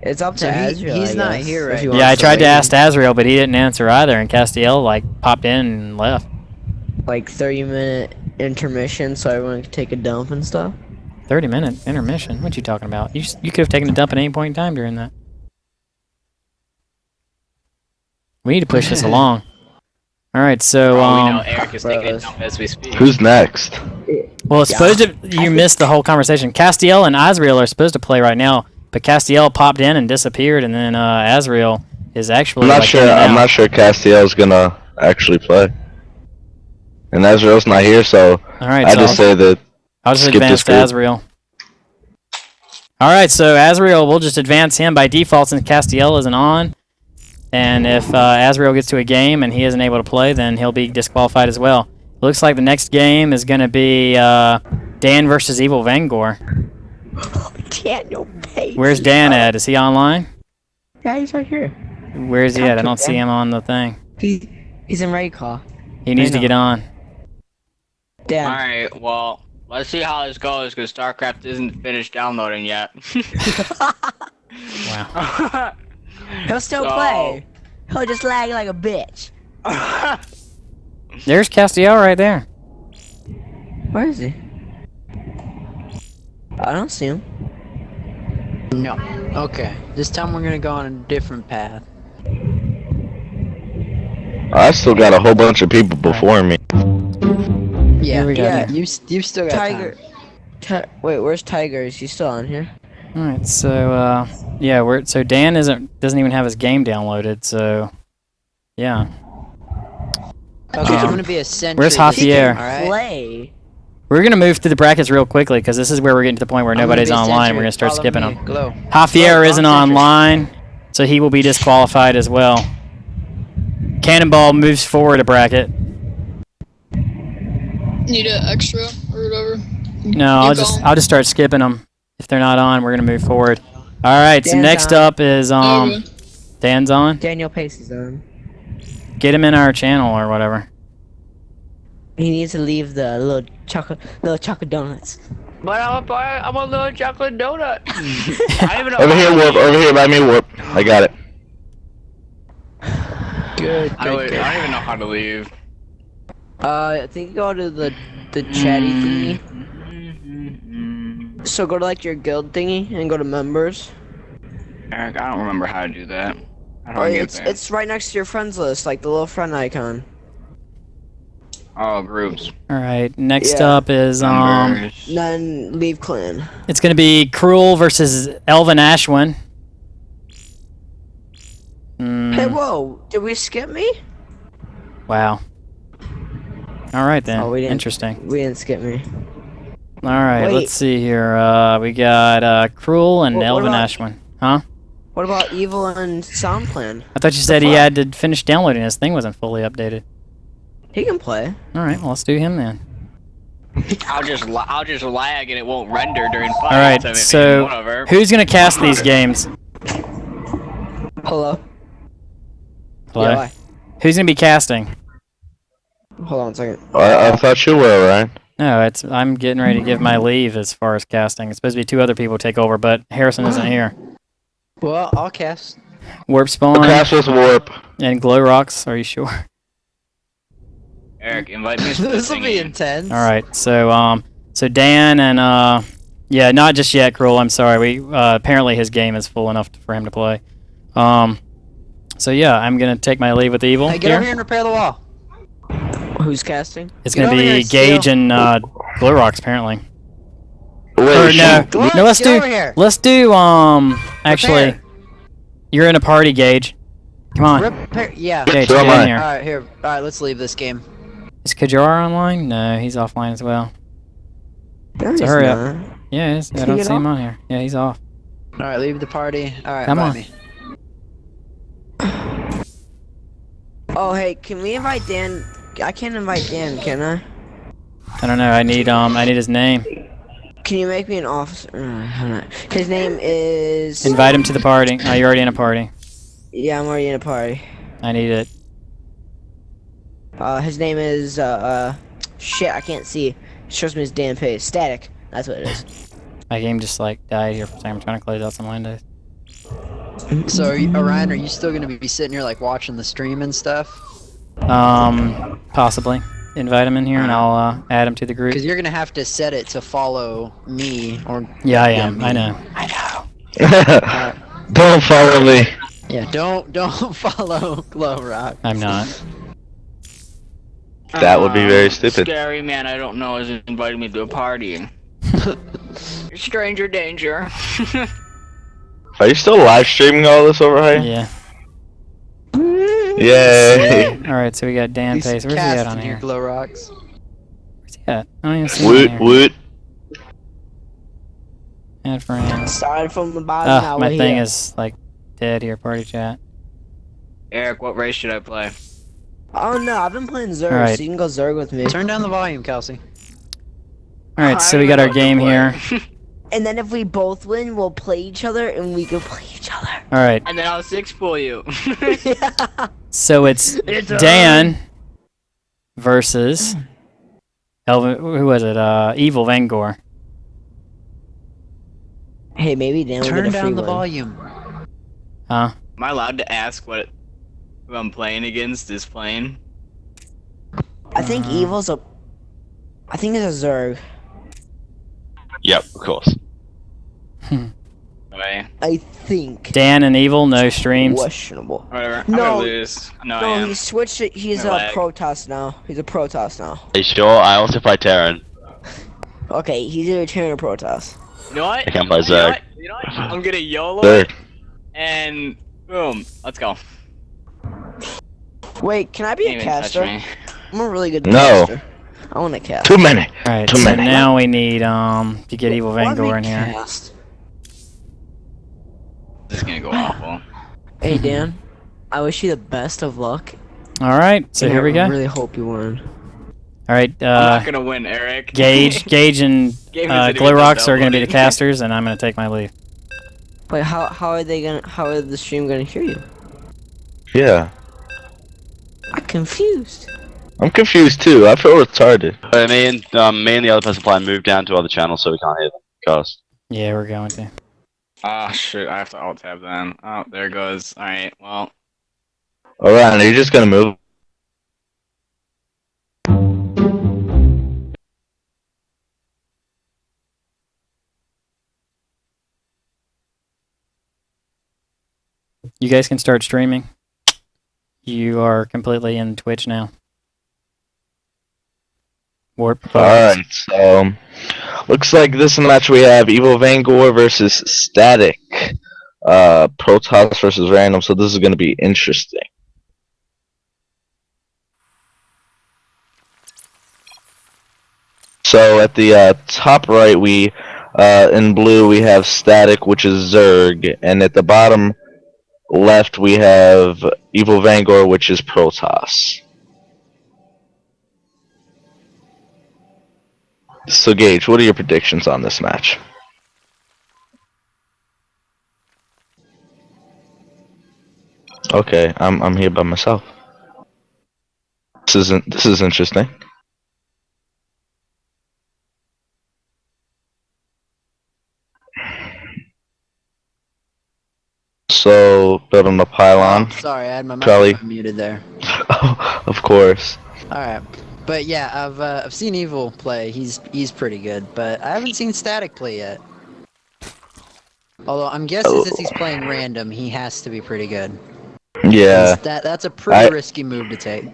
It's up to Azrael. He's not here right now. Yeah, I tried to ask Azrael, but he didn't answer either, and Castiel, like, popped in and left. Like 30-minute intermission so everyone could take a dump and stuff. 30-minute intermission? What you talking about? You could have taken a dump at any point in time during that. We need to push this along. Alright, so, we know Eric is taking a dump as we speak. Who's next? well, it's supposed to... You missed the whole conversation. Castiel and Azrael are supposed to play right now, but Castiel popped in and disappeared, and then Azrael is actually... I'm not sure Castiel's gonna actually play. And Azrael's not here, so I just say that... I'll just advance to Azrael. Alright, so Azrael, we'll just advance him by default since Castiel isn't on. And if Azrael gets to a game and he isn't able to play, then he'll be disqualified as well. Looks like the next game is going to be Dan versus EvilVangore. Daniel Page. Where's Dan at? Is he online? Yeah, he's right here. Where is he at? I don't see him on the thing. He's in Ready Call. He needs to get on. Dan. Alright, well, let's see how this goes, because StarCraft isn't finished downloading yet. Wow. He'll still play. He'll just lag like a bitch. There's Castiel right there. Where is he? I don't see him. No. Okay. This time we're gonna go on a different path. I still got a whole bunch of people before me. Yeah, Yeah. you've still got Tiger. Wait, where's Tiger? Is he still on here? Alright, so, yeah, so Dan doesn't even have his game downloaded, so, yeah. Okay, I'm gonna be a sentry. Where's Javier? Alright. Play. We're going to move through the brackets real quickly, because this is where we're getting to the point where nobody's online, and we're going to start skipping them. Javier isn't online, so he will be disqualified as well. Cannonball moves forward a bracket. Need an extra or whatever. No, I'll just start skipping them. If they're not on, we're going to move forward. Alright, so next up is, Dan's on? Daniel Pace is on. Get him in our channel or whatever. He needs to leave the little chocolate donuts. But I want a little chocolate donut. I don't even know Over here, Warp. Over here by me, Warp. I got it. Good. I don't even know how to leave. I think you go to the chatty thingy. So go to like your guild thingy and go to members. Eric, I don't remember how to do that. I don't get there. It's right next to your friends list, like the little friend icon. Oh, groups. Alright, next up is, Then leave clan. it's going to be Cruel versus ElvenAshwin. Hey, whoa! Did we skip me? Wow. Alright then. Oh, we didn't. Interesting. We didn't skip me. Alright, Wait. let's see here. We got Cruel and What about- ElvenAshwin. Huh? What about Evil and Sound Plan? I thought you said he had to finish downloading. His thing wasn't fully updated. He can play. Alright, well, let's do him then. I'll just lag and it won't render during fights. Alright, I mean, so whatever. who's going to cast these games? Hello. Hello? Yeah, why? Who's going to be casting? Hold on a second. I thought you were, Ryan. No, I'm getting ready to give my leave as far as casting. It's supposed to be 2 other people take over, but Harrison isn't here. Well, I'll cast. Warp Spawn Cast with Warp. and Glow Rocks, are you sure? Eric, invite me to This will be intense. Alright, so Dan and, yeah, not just yet, Cruel, I'm sorry. Apparently his game is full enough for him to play. So yeah, I'm gonna take my leave with Evil. Hey, get over here and repair the wall. Who's casting? It's Get gonna over here be and Gage and, Glow Rocks, apparently. Wait, Or no, Glow, no, let's get do, over here. actually, Repair. you're in a party, Gage. Come on, Repair. Yeah. Gage, So get am I. in here. Alright, here. Alright, let's leave this game. Is Kajar online? No, he's offline as well. No, So he's hurry up. not. Yeah, he is. I he don't get see him off? on here. Yeah, he's off. Alright, leave the party. Alright, Come invite on. me. Oh, hey, can we invite Dan? I can't invite Dan, can I? I don't know. I need his name. Can you make me an officer? Hold on. His name is... Invite him to the party. Oh, you're already in a party. Yeah, I'm already in a party. I need it. His name is, shit, I can't see. It shows me his damn face. Static. That's what it is. My game just like died here for a second. I'm trying to close out some windows. So, Orion, are you still gonna be sitting here like watching the stream and stuff? Possibly. Invite him in here and I'll add him to the group. Because you're gonna have to set it to follow me or. Yeah, I am. me. I know. Don't follow me. Yeah, don't follow Glowrock. I'm not. That would be very stupid. Scary man I don't know is inviting me to a party. Stranger danger. Are you still live streaming all this over here? Yeah. Yay! Alright, so we got Dan Pace. Where's he at on here? Glowrocks. Where's he at? I don't even see him Woot on here. woot. Add friends. Started from the bottom. now My we're thing here. is like dead here. Party chat. Eric, what race should I play? Oh no, I've been playing Zerg, Alright. so you can go Zerg with me. Turn down the volume, Kelsey. Alright, so we got our game here. And then if we both win, we'll play each other, and we can play each other. Alright, And then I'll six pull you. so it's Dan versus who was it? EvilVangore. Hey, maybe Dan will Turn get a free down the win. volume. Huh? Am I allowed to ask who I'm playing against is playing? I think Evil's a. I think it's a Zerg. Yep, of course. Okay, I think. Dan and Evil, no streams. Questionable. whatever. I'm No. gonna lose. No, I No, am. he switched it. He's No a lag. Protoss now. He's a Protoss now. Are you sure? I also play Terran. Okay, he's either Terran or Protoss. You know what? I can play You know Zerg. what? You know what? I'm gonna YOLO Third. it, and boom, let's go. Wait, can I be Can't a even touch caster? me. I'm a really good No. caster. I want to cast. Too many. Alright, Too so many. now we need to get Let EvilVangore me in here. cast. This is gonna go awful. Hey Dan, I wish you the best of luck. Alright, so and here we I go. really hope you win. Alright, I'm not gonna win, Eric. Gage and Game isn't even Glowrocks are gonna be the downloading. casters, and I'm gonna take my leave. Wait, how are they gonna? How are the stream gonna hear you? Yeah. I'm confused. I'm confused too. I feel retarded. Me and the other person playing moved down to other channels so we can't hear them. Cause Yeah, we're going to. Ah, shoot, I have to alt tab then. Oh, there it goes. Alright, well. Alright, are you just gonna move? You guys can start streaming. You are completely in Twitch now. Warp. Alright, so looks like this match we have EvilVangore versus Static. Protoss versus Random, so this is gonna be interesting. So at the top right, we in blue we have Static, which is Zerg, and at the bottom left we have EvilVangore, which is Protoss. So Gage, what are your predictions on this match? Okay, I'm here by myself. This is interesting. So building the pylon. Sorry, I had my Charlie. microphone muted there. Of course. Alright. But yeah, I've seen Evil play. He's pretty good, but I haven't seen Static play yet. Although I'm guessing since he's playing random, he has to be pretty good. Yeah. That's a pretty risky move to take.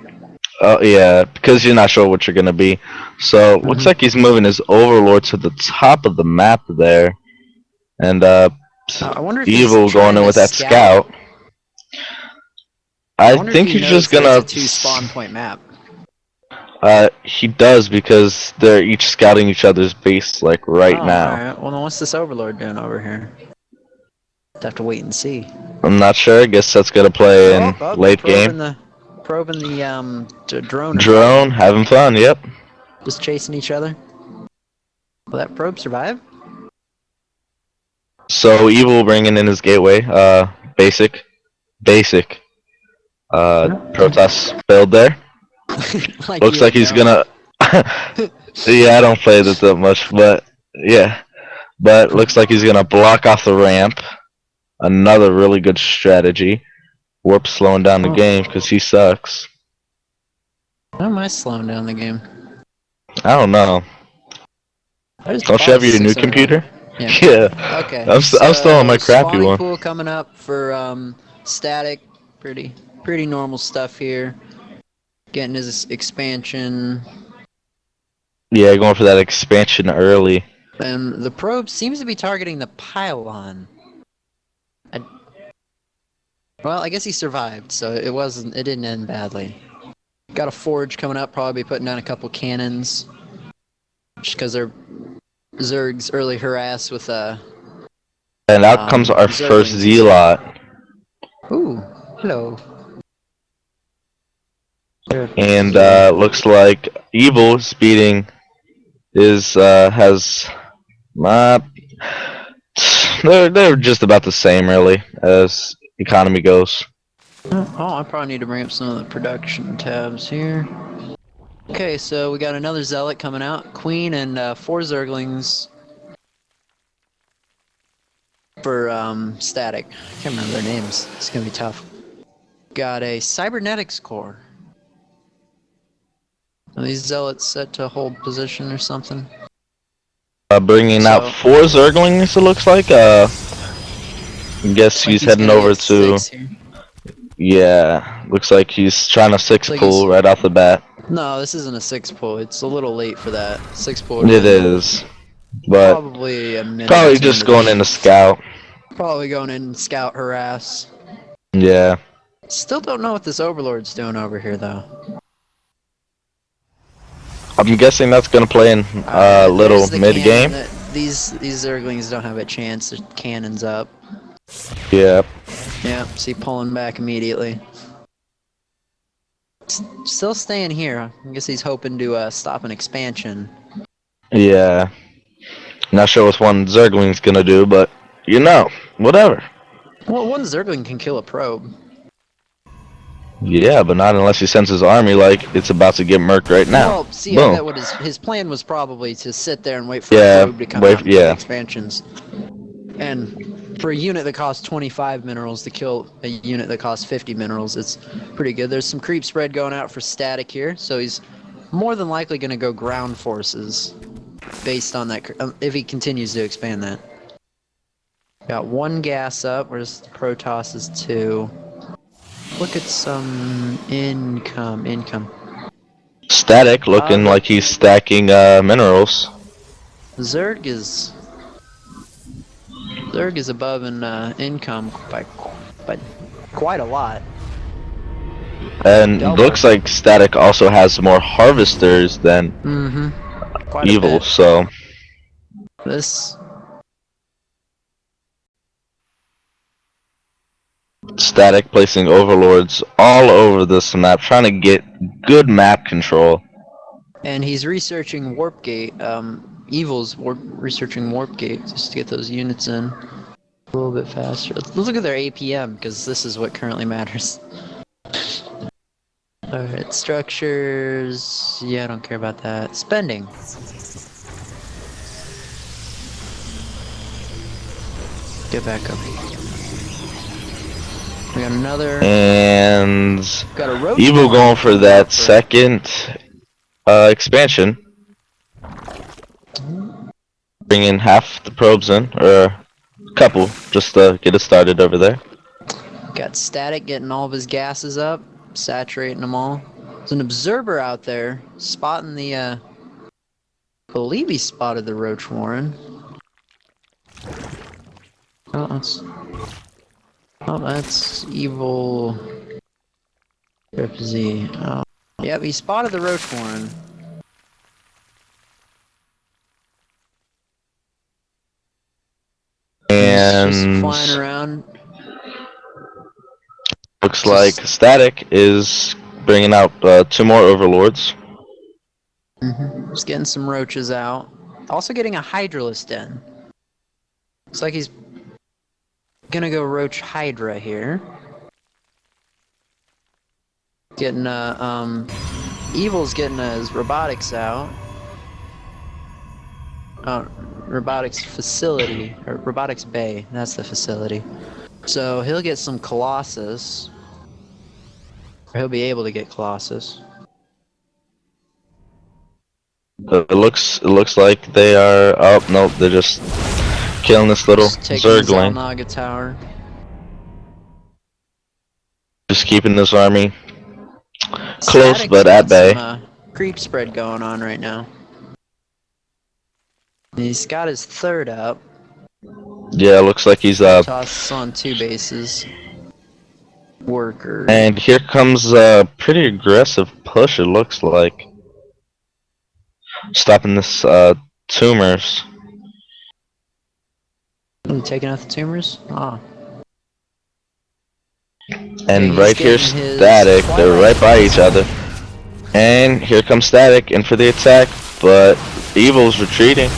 Oh yeah, because you're not sure what you're gonna be. So looks like he's moving his Overlord to the top of the map there, and I wonder if Evil he's going trying in to with that scout. I wonder think if he he's knows just gonna. there's a 2 spawn point map. He does because they're each scouting each other's base like right now. Alright, well then what's this Overlord doing over here? Have to wait and see. I'm not sure. I guess that's gonna play in late game. Probing the drone. Drone having fun. Yep. Just chasing each other. Will that probe survive? So Evil bringing in his gateway. Basic. Protoss build there. Looks like he's gonna. Yeah, I don't play that much, but yeah. but looks like he's gonna block off the ramp. Another really good strategy. Warp slowing down the game because he sucks. Why am I slowing down the game? I don't know. I just Don't you bought have a your new 600. computer? Yeah. Yeah. Okay. I'm still on my crappy spawning one. pool coming up for static. Pretty normal stuff here. Getting his expansion. Yeah, going for that expansion early. And the probe seems to be targeting the pylon. Well, I guess he survived, so it didn't end badly. Got a forge coming up, probably putting down a couple cannons. Just because they're Zerg's early harass with And out comes our first Zerglings. Zealot. Ooh, hello. And looks like Evil speeding has they're just about the same really as economy goes. Oh, I probably need to bring up some of the production tabs here. Okay, so we got another Zealot coming out. Queen and 4 Zerglings for static. I can't remember their names. It's gonna be tough. Got a Cybernetics core. Are these Zealots set to hold position or something? Bringing out 4 Zerglings, it looks like. I guess he's heading over to. Yeah, looks like he's trying to 6 pull right off the bat. No, this isn't a 6 pull. It's a little late for that. 6 pull. It is, but probably a minute. Probably just going in to scout. Probably going in and scout harass. Yeah. Still don't know what this Overlord's doing over here though. I'm guessing that's gonna play in little mid game. These Zerglings don't have a chance. There's cannons up. Yeah. Yeah. See, pulling back immediately. Still staying here. I guess he's hoping to stop an expansion. Yeah. Not sure what one Zergling's gonna do, but you know, whatever. Well, one Zergling can kill a probe. Yeah, but not unless he sends his army like it's about to get murked right now. Well, see, Boom. I bet what his plan was probably to sit there and wait for a probe to come out and get expansions. And for a unit that costs 25 minerals to kill a unit that costs 50 minerals, it's pretty good. There's some creep spread going out for static here, so he's more than likely going to go ground forces based on that, if he continues to expand that. Got 1 gas up, whereas Protoss is 2. Look at some income. Static looking like he's stacking minerals. Zerg is above in income by quite a lot. And looks like Static also has more harvesters than Evil, so this Static placing overlords all over this map, trying to get good map control. And he's researching warp gate. Evil's researching warp gate just to get those units in a little bit faster. Let's look at their APM because this is what currently matters. Alright, structures. Yeah, I don't care about that. Spending. Get back up. We got another. And Got a roach Evil going for that second expansion. Bringing half the probes in, or a couple, just to get it started over there. Got Static getting all of his gases up, saturating them all. There's an observer out there spotting the, I believe he spotted the Roach Warren. Oh, that's Evil. Z. Oh. Yep, he spotted the Roach Warren. And he's just flying around. Looks like Static is bringing out 2 more overlords. Just getting some roaches out. Also getting a Hydralist in. Looks like he's gonna go Roach Hydra here. Getting Evil's getting his robotics out. Oh, robotics facility, or robotics bay. That's the facility. So he'll get some Colossus. Or he'll be able to get Colossus. It looks like they are. Oh nope, they're just killing this little Just taking the Zergling. Zalnaga tower. Just keeping this army close Static's but at got bay. some, creep spread going on right now. He's got his third up. Yeah, looks like he's Tosses on 2 bases. Worker. And here comes a pretty aggressive push. It looks like stopping this tumors. Taking out the tumors? Ah. And he's right here, getting his Static. They're Twilight right by each other. And here comes Static in for the attack, but Evil's retreating.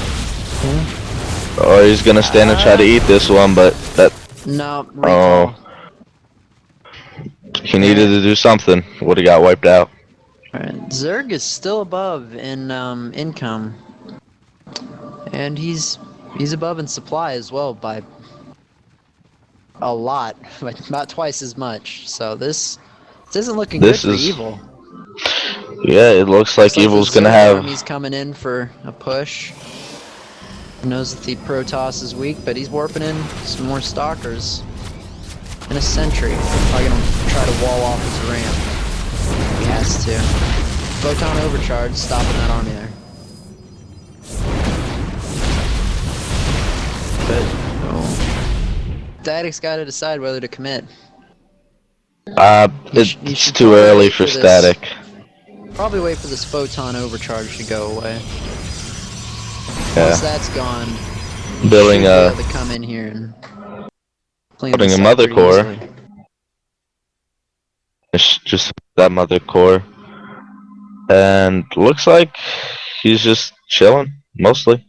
Or he's gonna stand and try to eat this one, but that. No, recall. Oh. He needed to do something. Would have got wiped out. Alright, Zerg is still above in income. And he's above in supply as well by a lot, like about twice as much. So this isn't looking This good for is- Evil. Yeah, it looks like Looks Evil's the gonna Zerg have. army's coming in for a push. He knows that the Protoss is weak, but he's warping in some more stalkers. And a sentry. Probably gonna try to wall off his ramp. He has to. Photon overcharge, stopping that army there. But Static's got to decide whether to commit. He It's should too probably early wait for for this. Static. Probably wait for this photon overcharge to go away. Yeah. Once that's gone, Building should be a able to come in here and clean Putting this a up mother pretty core. easily. it's just that mother core, and looks like he's just chilling mostly,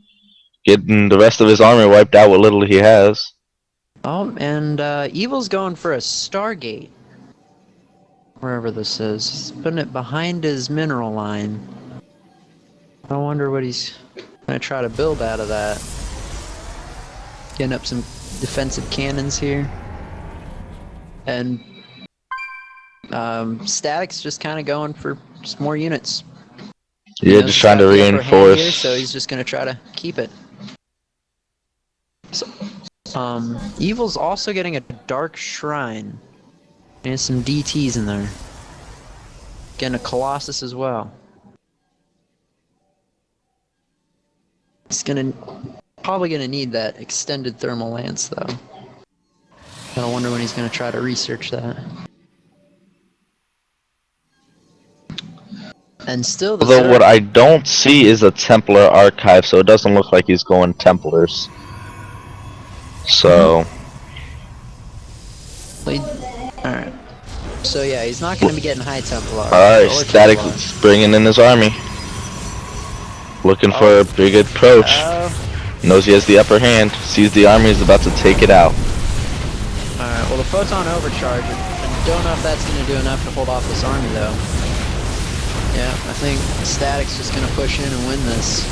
getting the rest of his army wiped out what little he has. Oh, and Evil's going for a Stargate. Wherever this is. He's putting it behind his mineral line. I wonder what he's gonna try to build out of that. Getting up some defensive cannons here. And Static's just kind of going for some more units. He Yeah, knows just he's trying got to the upper hand here, reinforce. so he's just gonna try to keep it. So, Evil's also getting a Dark Shrine. And some DTs in there. Getting a Colossus as well. He's probably gonna need that extended thermal lance though. I wonder when he's gonna try to research that. And still the Although Zerg- what I don't see is a Templar archive, so it doesn't look like he's going Templars. So Alright. So yeah, he's not gonna be getting high Templar. alright, or Static Templar. is bringing in his army. Looking for a big approach. Knows he has the upper hand. Sees the army is about to take it out. Alright, well the Photon Overcharge, I don't know if that's going to do enough to hold off this army though. Yeah, I think Static's just going to push in and win this.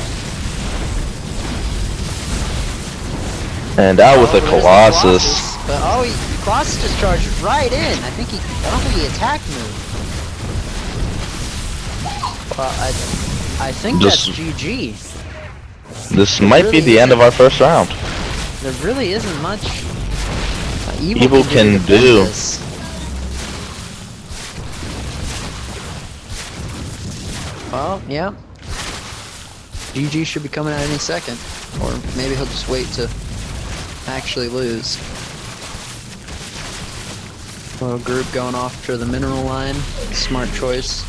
And out with a there's the Colossus. But Colossus just charged right in. I don't think he attack moved. Well, I think Just- that's GG. This might be the end of our first round. There really isn't much Evil can to defend do. this. Well, yeah. GG should be coming out any second. Or maybe he'll just wait to actually lose. Little group going off to the mineral line. Smart choice.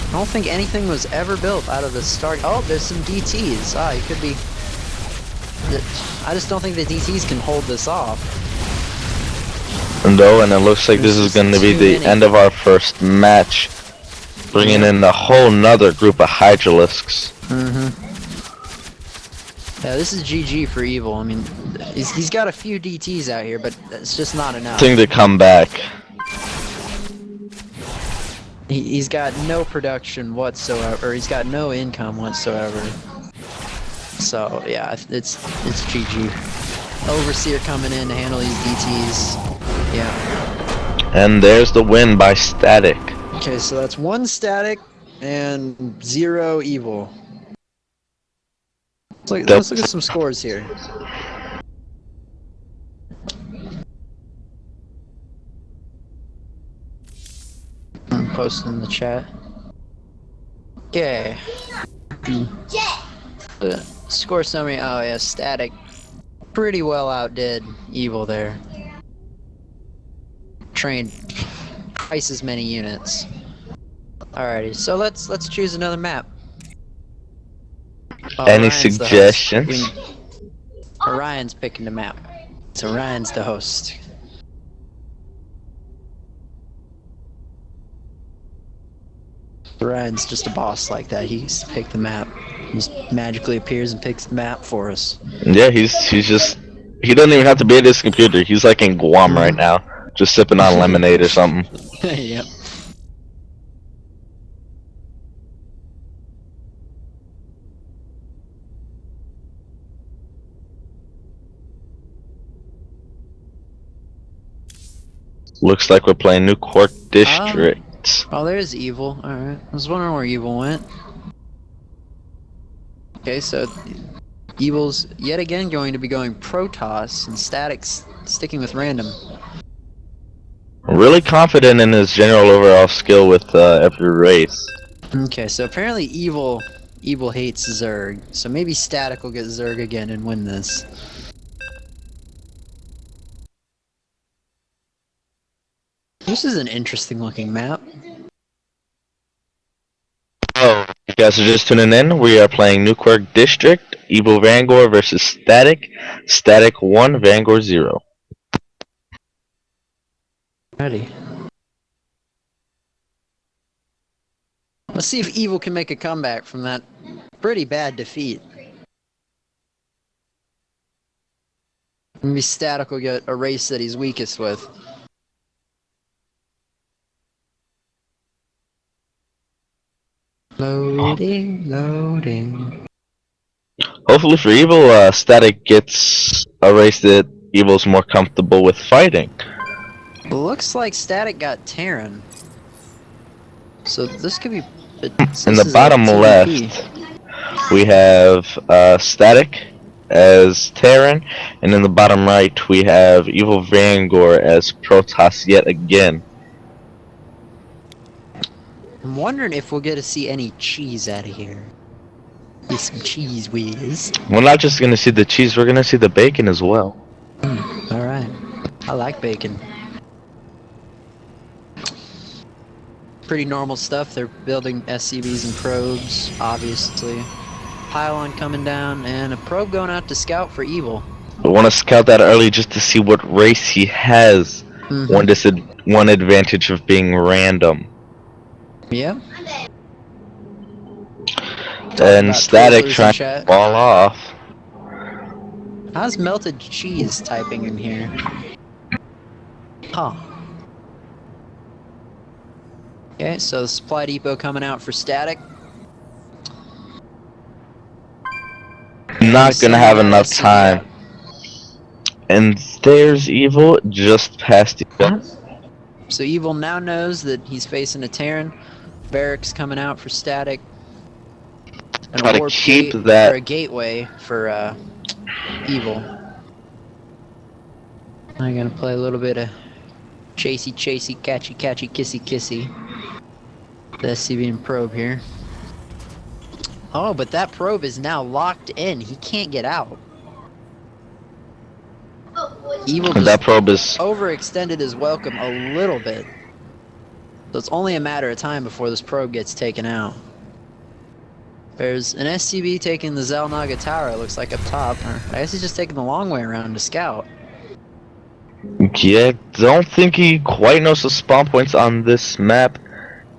I don't think anything was ever built out of the start. Oh, there's some DTs. Ah, it could be... I just don't think the DTs can hold this off. No, and it looks like this This is going to is be too the many. end of our first match. Bringing in a whole nother group of Hydralisks. Yeah, this is GG for Evil. I mean, he's got a few DTs out here, but it's just not enough. Thing to come back. He's got no production whatsoever, or he's got no income whatsoever. So yeah, it's GG. Overseer coming in to handle these DTs. Yeah. And there's the win by Static. Okay, so that's 1 Static and 0 Evil. Let's look at some scores here. I'm posting in the chat. Okay. The score summary. Oh yeah, Static pretty well outdid Evil there. Trained twice as many units. Alrighty, so let's choose another map. Oh, Any Orion's the host. suggestions? Orion's picking the map. So Orion's the host. Orion's just a boss like that. He's picked the map. He just magically appears and picks the map for us. Yeah, he's just he doesn't even have to be at his computer. He's like in Guam right now, just sipping on lemonade or something. Yep. Looks like we're playing New Cork District. Oh, there's Evil. Alright. I was wondering where Evil went. Okay, so Evil's yet again going to be going Protoss and Static's sticking with Random. Really confident in his general overall skill with every race. Okay, so apparently Evil hates Zerg. So maybe Static will get Zerg again and win this. This is an interesting looking map. Oh, you guys are just tuning in. We are playing New Cork District, EvilVangore versus Static. Static 1, Vangore 0. Ready. Let's see if Evil can make a comeback from that pretty bad defeat. Maybe Static will get a race that he's weakest with. Loading, loading. Hopefully for Evil, Static gets a race that Evil's more comfortable with fighting. Looks like Static got Terran. So this could be... In the bottom left, we have Static as Terran, and in the bottom right, we have EvilVangore as Protoss yet again. I'm wondering if we'll get to see any cheese out of here. Get some cheese whiz. We're not just gonna see the cheese, we're gonna see the bacon as well. Alright. I like bacon. Pretty normal stuff. They're building SCVs and probes, obviously. Pylon coming down, and a probe going out to scout for Evil. We want to scout that early just to see what race he has. One advantage of being random. Yeah. And Static trying to fall off. How's melted cheese typing in here? Huh. Okay, so the supply depot coming out for Static. Not gonna have enough time. And there's Evil just past Evil. So Evil now knows that he's facing a Terran. Barracks coming out for Static. And Try to warp keep gate, that- or a gateway for Evil. I'm gonna play a little bit of chasey chasey, catchy catchy, kissy kissy. The SCV and probe here. Oh, but that probe is now locked in. He can't get out. Evil And that probe is overextended his welcome a little bit. So it's only a matter of time before this probe gets taken out. There's an SCV taking the Zelnaga Tower, it looks like up top. Or I guess he's just taking the long way around to scout. Yeah, don't think he quite knows the spawn points on this map.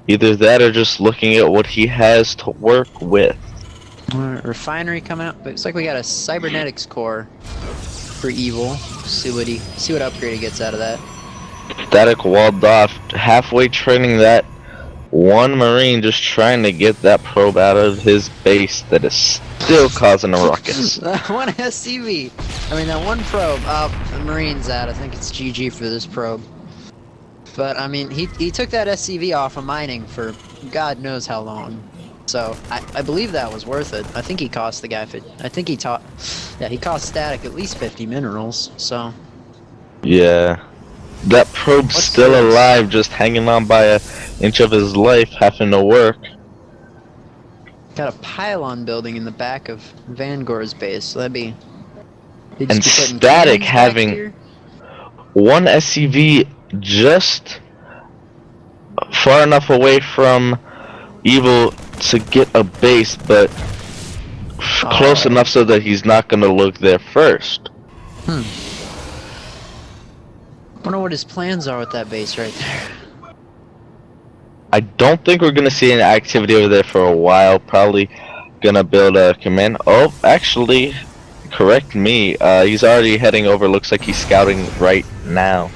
Either that or just looking at what he has to work with. Refinery coming out. Looks like we got a cybernetics core for Evil. See what upgrade he gets out of that. Static walled off, halfway training that one Marine, just trying to get that probe out of his base that is still causing a ruckus. That one SCV. I mean, that one probe. The Marine's out. I think it's GG for this probe. But I mean, he took that SCV off of mining for God knows how long. So I believe that was worth it. I think he cost the guy. He cost Static at least 50 minerals. So. Yeah. That probe's still alive, just hanging on by an inch of his life, having to work. Got a pylon building in the back of Vangore's base, so that'd be... And Static having one SCV just far enough away from Evil to get a base, but close enough so that he's not gonna look there first. Wonder what his plans are with that base right there. I don't think we're gonna see any activity over there for a while. Probably gonna build a command. Oh, actually, correct me. He's already heading over. Looks like he's scouting right now.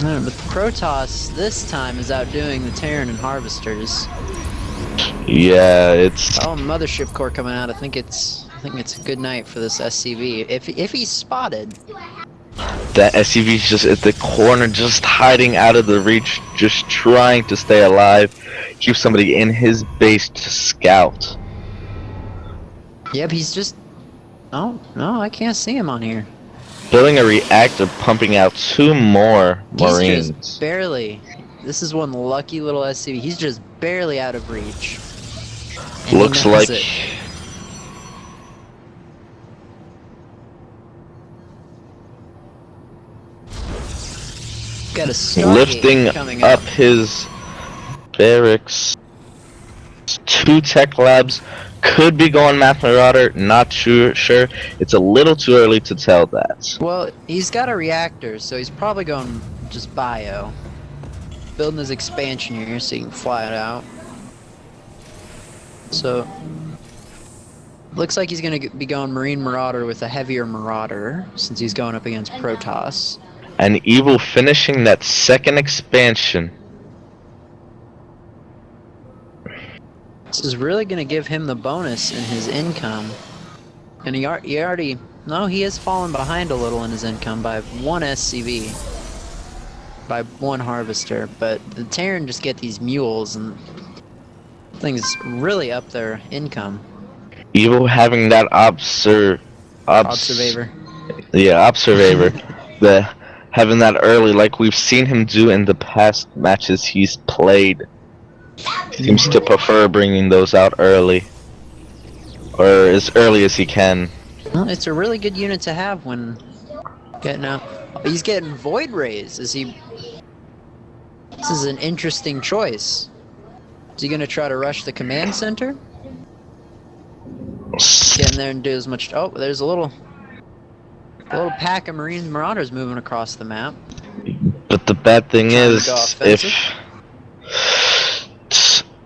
No, but the Protoss this time is outdoing the Terran and Harvesters. Yeah, it's. Oh, Mothership Core coming out. I think it's a good night for this SCV. If he's spotted. That SCV's just at the corner, just hiding out of the reach, just trying to stay alive. Keep somebody in his base to scout. Yep, he's just... Oh, no, I can't see him on here. Building a reactor, pumping out 2 more Marines. He's just barely... This is one lucky little SCV. He's just barely out of reach. And Looks like... Got a Stargate lifting coming up his barracks. 2 tech labs. Could be going Math Marauder, not sure. It's a little too early to tell that. Well, he's got a reactor, so he's probably going just bio. Building his expansion here so he can fly it out. So, looks like he's going to be going Marine Marauder with a heavier Marauder, since he's going up against Protoss. And Evil finishing that 2nd expansion. This is really going to give him the bonus in his income. And he already... No, he has fallen behind a little in his income by 1 SCV. By 1 Harvester. But the Terran just get these mules and... things really up their income. Evil having that Observator. Yeah, Observator. Having that early, like we've seen him do in the past matches he's played. Seems to prefer bringing those out early. Or as early as he can. Well, it's a really good unit to have when getting out. He's getting Void Rays. This is an interesting choice. Is he gonna try to rush the command center? Get in there and do as much... Oh, there's a little pack of Marine Marauders moving across the map. But the bad thing is, if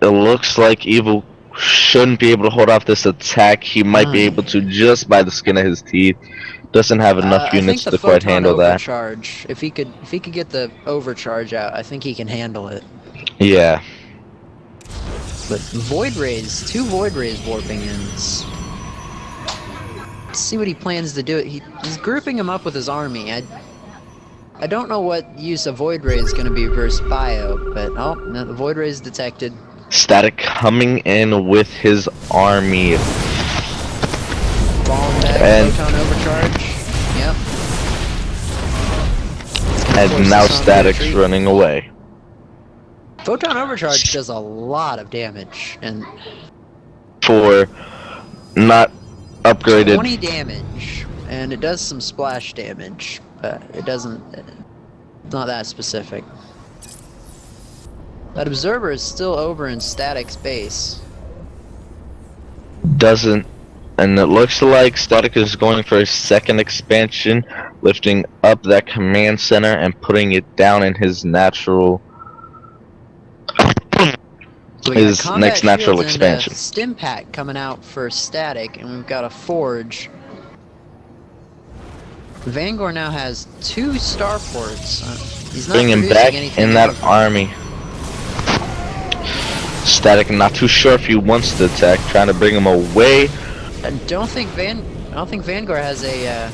it looks like Evil shouldn't be able to hold off this attack, he might be able to just by the skin of his teeth. Doesn't have enough units to quite handle that. If he could get the overcharge out, I think he can handle it. Yeah. But Void Rays, 2 Void Rays warping in. Let's see what he plans to do. He's grouping them up with his army. I don't know what use a Void Ray is going to be versus Bio, but oh, no, the Void Ray is detected. Static coming in with his army. Falling back, and Photon Overcharge. Yep. And now Static's running away. Photon Overcharge does a lot of damage, and for not upgraded. 20 damage, and it does some splash damage, but it doesn't. It's not that specific. That observer is still over in Static's base. Doesn't, and it looks like Static is going for a 2nd expansion, lifting up that command center and putting it down in his natural. So his next natural expansion. Stim pack coming out for Static, and we've got a forge. Vangore now has 2 starports. He's not bring him back in that army. Static not too sure if he wants to attack, trying to bring him away, I don't think Vanguard has a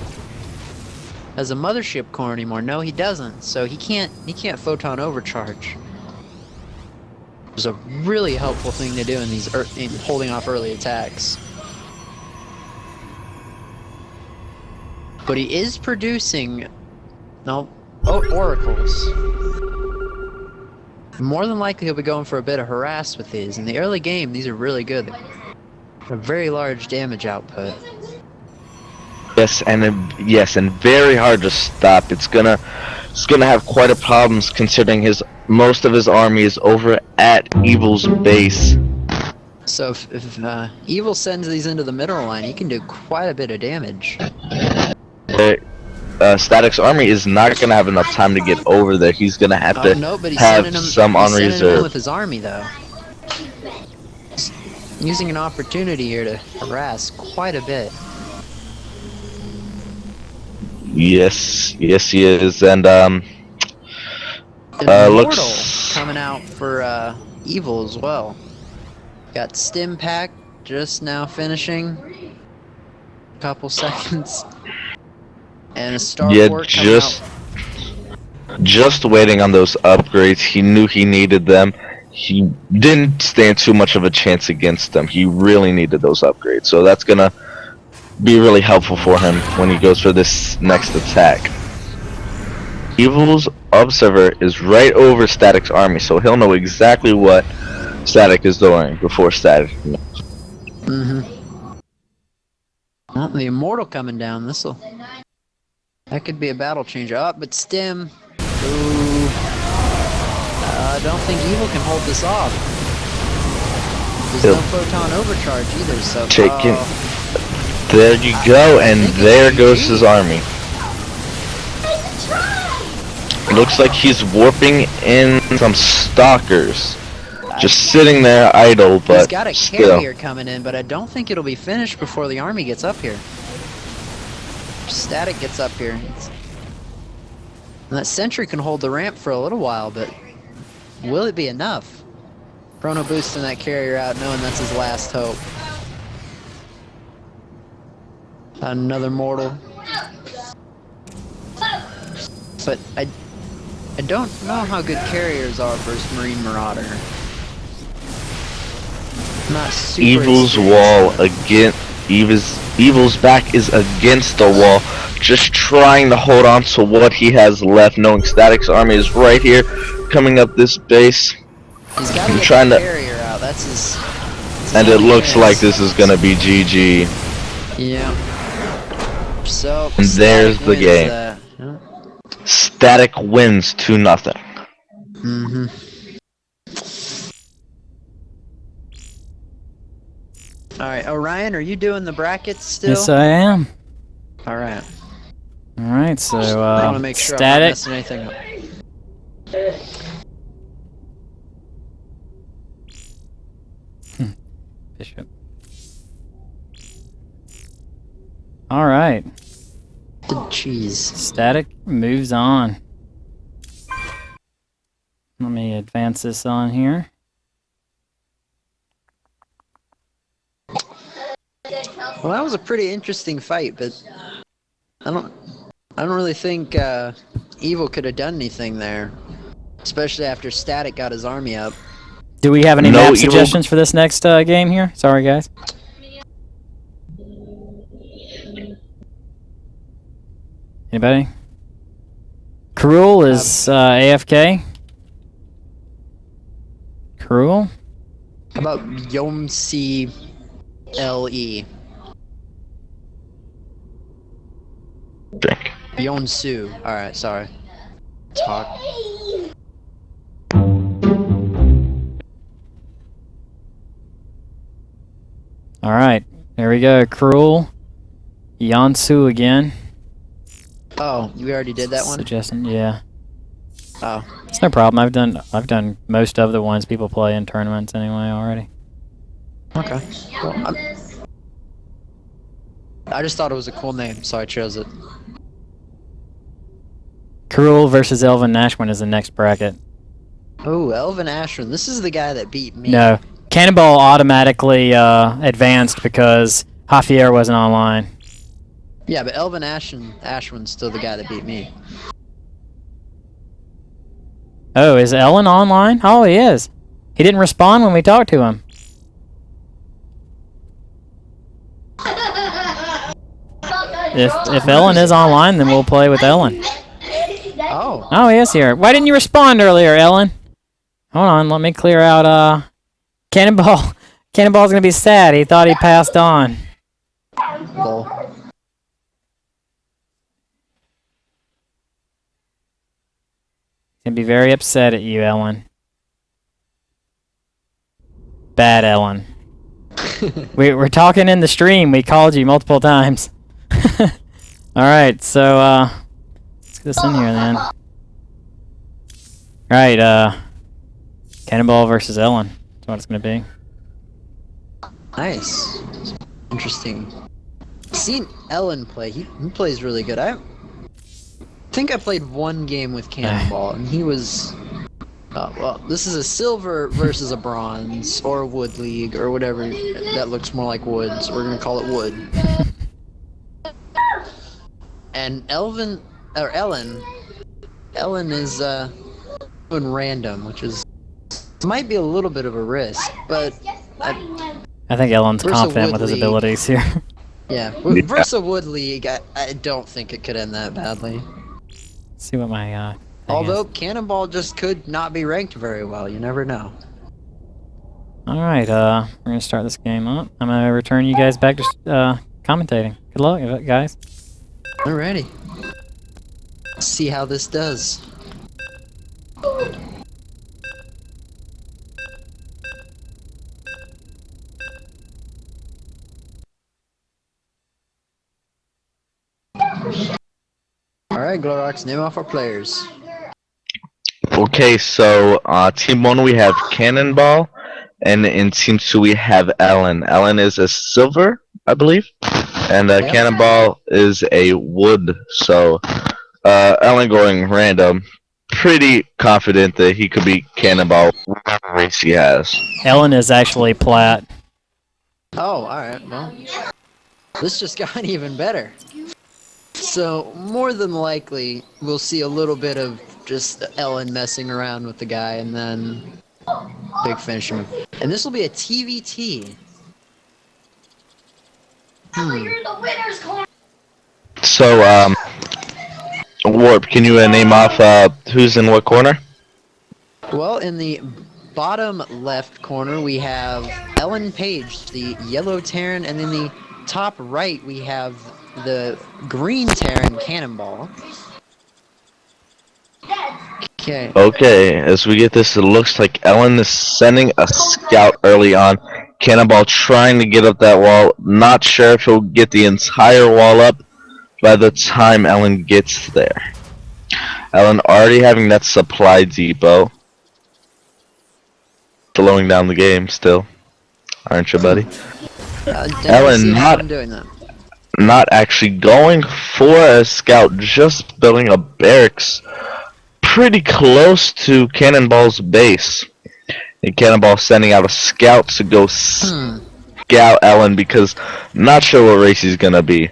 mothership core anymore. No, he doesn't. So he can't photon overcharge. It's a really helpful thing to do in these in holding off early attacks. But he is producing oracles. More than likely he'll be going for a bit of harass with these. In the early game, these are really good. A very large damage output. Yes, and very hard to stop. It's gonna have quite a problems considering most of his army is over at Evil's base. So if Evil sends these into the middle line, he can do quite a bit of damage. Static's army is not gonna have enough time to get over there. He's gonna have to have some on reserve. With his army though. He's using an opportunity here to harass quite a bit. Yes, he is, and Immortal coming out for Evil as well. Got Stim Pack just now finishing. Couple seconds. And a Starport coming out. Just waiting on those upgrades. He knew he needed them. He didn't stand too much of a chance against them. He really needed those upgrades, so that's gonna be really helpful for him when he goes for this next attack. Evil's observer is right over Static's army, so he'll know exactly what Static is doing before Static. Well, the Immortal coming down. That could be a battle changer. Oh, but Stim. Ooh. I don't think Evil can hold this off. There's no photon overcharge either, so. There you go, and there goes his army. Looks like he's warping in some stalkers. Just sitting there idle, but he's got a carrier coming in, but I don't think it'll be finished before the army gets up here. Static gets up here. And that sentry can hold the ramp for a little while, but will it be enough? Chrono boosting that carrier out, knowing that's his last hope. Another mortal. But I don't know how good carriers are versus Marine Marauder. Not super Evil's wall again. Evil's back is against the wall, just trying to hold on to what he has left, knowing Static's army is right here, coming up this base. He's got to get the carrier out. That's his and it looks like this is gonna be GG. Yeah. So and there's the game. Static wins 2-0. Alright, Orion, are you doing the brackets still? Yes, I am. Alright. Alright, so, I want to make sure Static. I'm not messing anything up. Bishop. Alright. Jeez. Static moves on. Let me advance this on here. Well, that was a pretty interesting fight, but I don't really think Evil could have done anything there, especially after Static got his army up. Do we have any map suggestions for this next game here? Sorry, guys. Anybody? Cruel is AFK. Cruel? How about Yomsi LE? Drink. Yonsu. Alright, sorry. Talk. Alright, there we go. Cruel. Yonsu again. Oh, you already did that one? Suggestion, yeah. Oh. It's no problem. I've done most of the ones people play in tournaments anyway already. Okay. Well, I just thought it was a cool name, so I chose it. Cruel versus ElvenAshwin is the next bracket. Oh, ElvenAshwin. This is the guy that beat me. No. Kannibal automatically advanced because Javier wasn't online. Yeah, but ElvenAshwin's still the guy that beat me. Oh, is Ellen online? Oh, he is. He didn't respond when we talked to him. If Ellen is online, then we'll play with Ellen. Oh. Oh, he is here. Why didn't you respond earlier, Ellen? Hold on, let me clear out, Cannonball. Cannonball's gonna be sad. He thought he passed on. Lol. Gonna be very upset at you, Ellen. Bad Ellen. We're talking in the stream. We called you multiple times. Alright, so, let's get this in here then. Alright, Cannonball versus Ellen. That's what it's gonna be. Nice. Interesting. I've seen Ellen play. He plays really good. I think I played one game with Cannonball, and he was... well, this is a silver versus a bronze, or a wood league, or whatever. That looks more like wood, so we're gonna call it wood. And Ellen is doing random, which is might be a little bit of a risk, but I think Ellen's versus confident Wood with his League. abilities here. Yeah, versus a wood league, I don't think it could end that badly. Let's see what my thing Although is. Cannonball just could not be ranked very well, you never know. Alright, we're gonna start this game up. I'm gonna return you guys back to commentating. Good luck, guys. Alrighty. Let's see how this does. Alright, Glorox, name off our players. Okay, so team 1 we have Cannonball, and in team 2 we have Ellen. Ellen is a silver, I believe, and Cannonball is a wood. So Ellen going random. Pretty confident that he could beat Cannonball whatever race he has. Ellen is actually plat. Oh, alright, well. This just got even better. So, more than likely, we'll see a little bit of just Ellen messing around with the guy, and then big finish him. And this will be a TVT. So, Warp, can you name off who's in what corner? Well, in the bottom left corner, we have EllenPage, the yellow Terran, and in the top right, we have the green Terran Cannonball. Okay. Okay, as we get this, it looks like Ellen is sending a scout early on. Cannonball trying to get up that wall. Not sure if he'll get the entire wall up by the time Ellen gets there. Ellen already having that supply depot. Slowing down the game still. Aren't you, buddy? Ellen not actually going for a scout, just building a barracks pretty close to Cannonball's base. And Cannonball sending out a scout to go scout Ellen because not sure what race he's gonna be.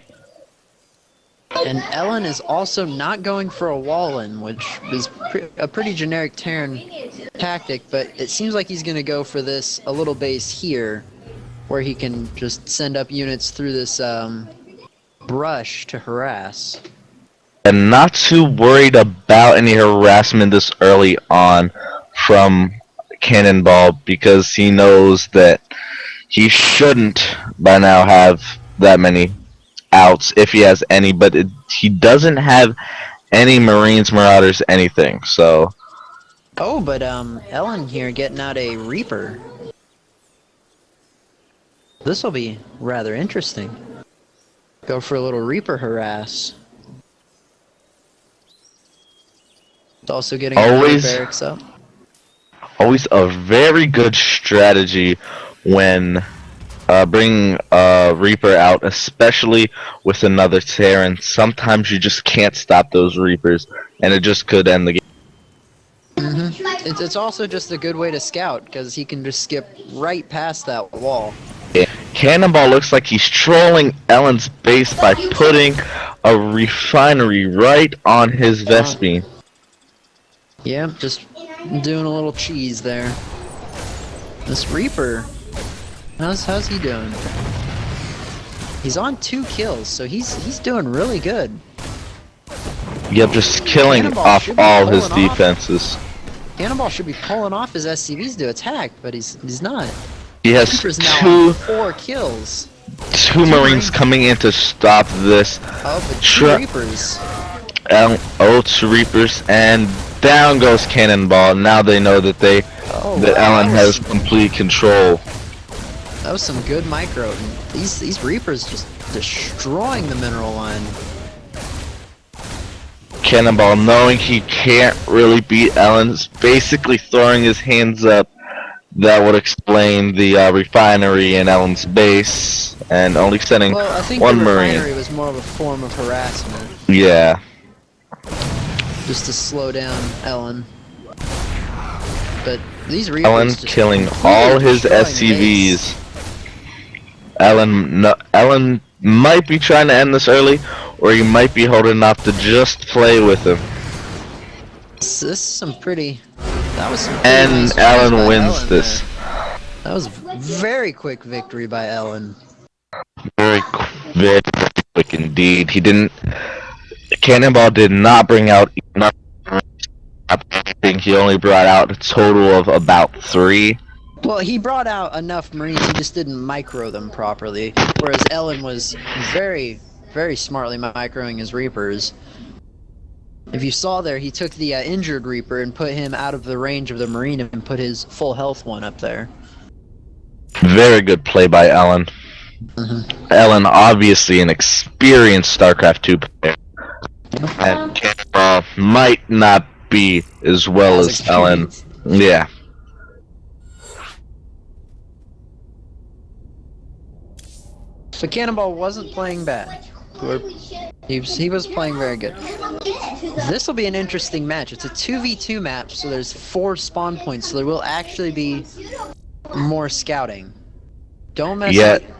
And Ellen is also not going for a wall-in, which is a pretty generic Terran tactic, but it seems like he's gonna go for this a little base here, where he can just send up units through this brush to harass. And not too worried about any harassment this early on from Cannonball because he knows that he shouldn't by now have that many outs if he has any, but he doesn't have any Marines, Marauders, anything, so... Oh, but Ellen here getting out a Reaper. This will be rather interesting. Go for a little Reaper harass. It's also getting Always- barracks up. Always a very good strategy when bringing a Reaper out, especially with another Terran. Sometimes you just can't stop those Reapers, and it just could end the game. It's also just a good way to scout, because he can just skip right past that wall. Cannonball looks like he's trolling Ellen's base by putting a refinery right on his Vespine. Yeah, just doing a little cheese there. This Reaper, how's he doing? He's on 2 kills, so he's doing really good. Yep, just killing Cannonball off should be all his pulling off. defenses. Cannonball should be pulling off his SCVs to attack, but he's not. He has Reaper's now on 2 4 kills. Marines coming in to stop this. Oh, but 2 Sure. Reapers. 2 Reapers, and down goes Cannonball. Now they know that Oh, that wow, Ellen has complete control. That was some good micro. These Reapers just destroying the mineral line. Cannonball, knowing he can't really beat Ellen's, basically throwing his hands up. That would explain the refinery in Ellen's base, and only sending Well, I think 1 the Marine. refinery was more of a form of harassment, Yeah. just to slow down Ellen. But these Reapers Ellen just killing completely all his destroying the base. SCVs. Ellen might be trying to end this early, or he might be holding off to just play with him. This is some pretty. That was some. Pretty And nice Ellen plays by wins Ellen this. there. That was very quick victory by Ellen. Very quick indeed. He didn't. Cannonball did not bring out enough. I think he only brought out a total of about 3. Well, he brought out enough Marines. He just didn't micro them properly. Whereas Ellen was very, very smartly microing his Reapers. If you saw there, he took the injured Reaper and put him out of the range of the Marine and put his full health one up there. Very good play by Ellen. Ellen, obviously an experienced StarCraft 2 player. And Cannonball might not be as well as Ellen. Yeah. So Cannonball wasn't playing bad. He was playing very good. This will be an interesting match. It's a 2v2 map, so there's 4 spawn points, so there will actually be more scouting. Don't mess Yet, with...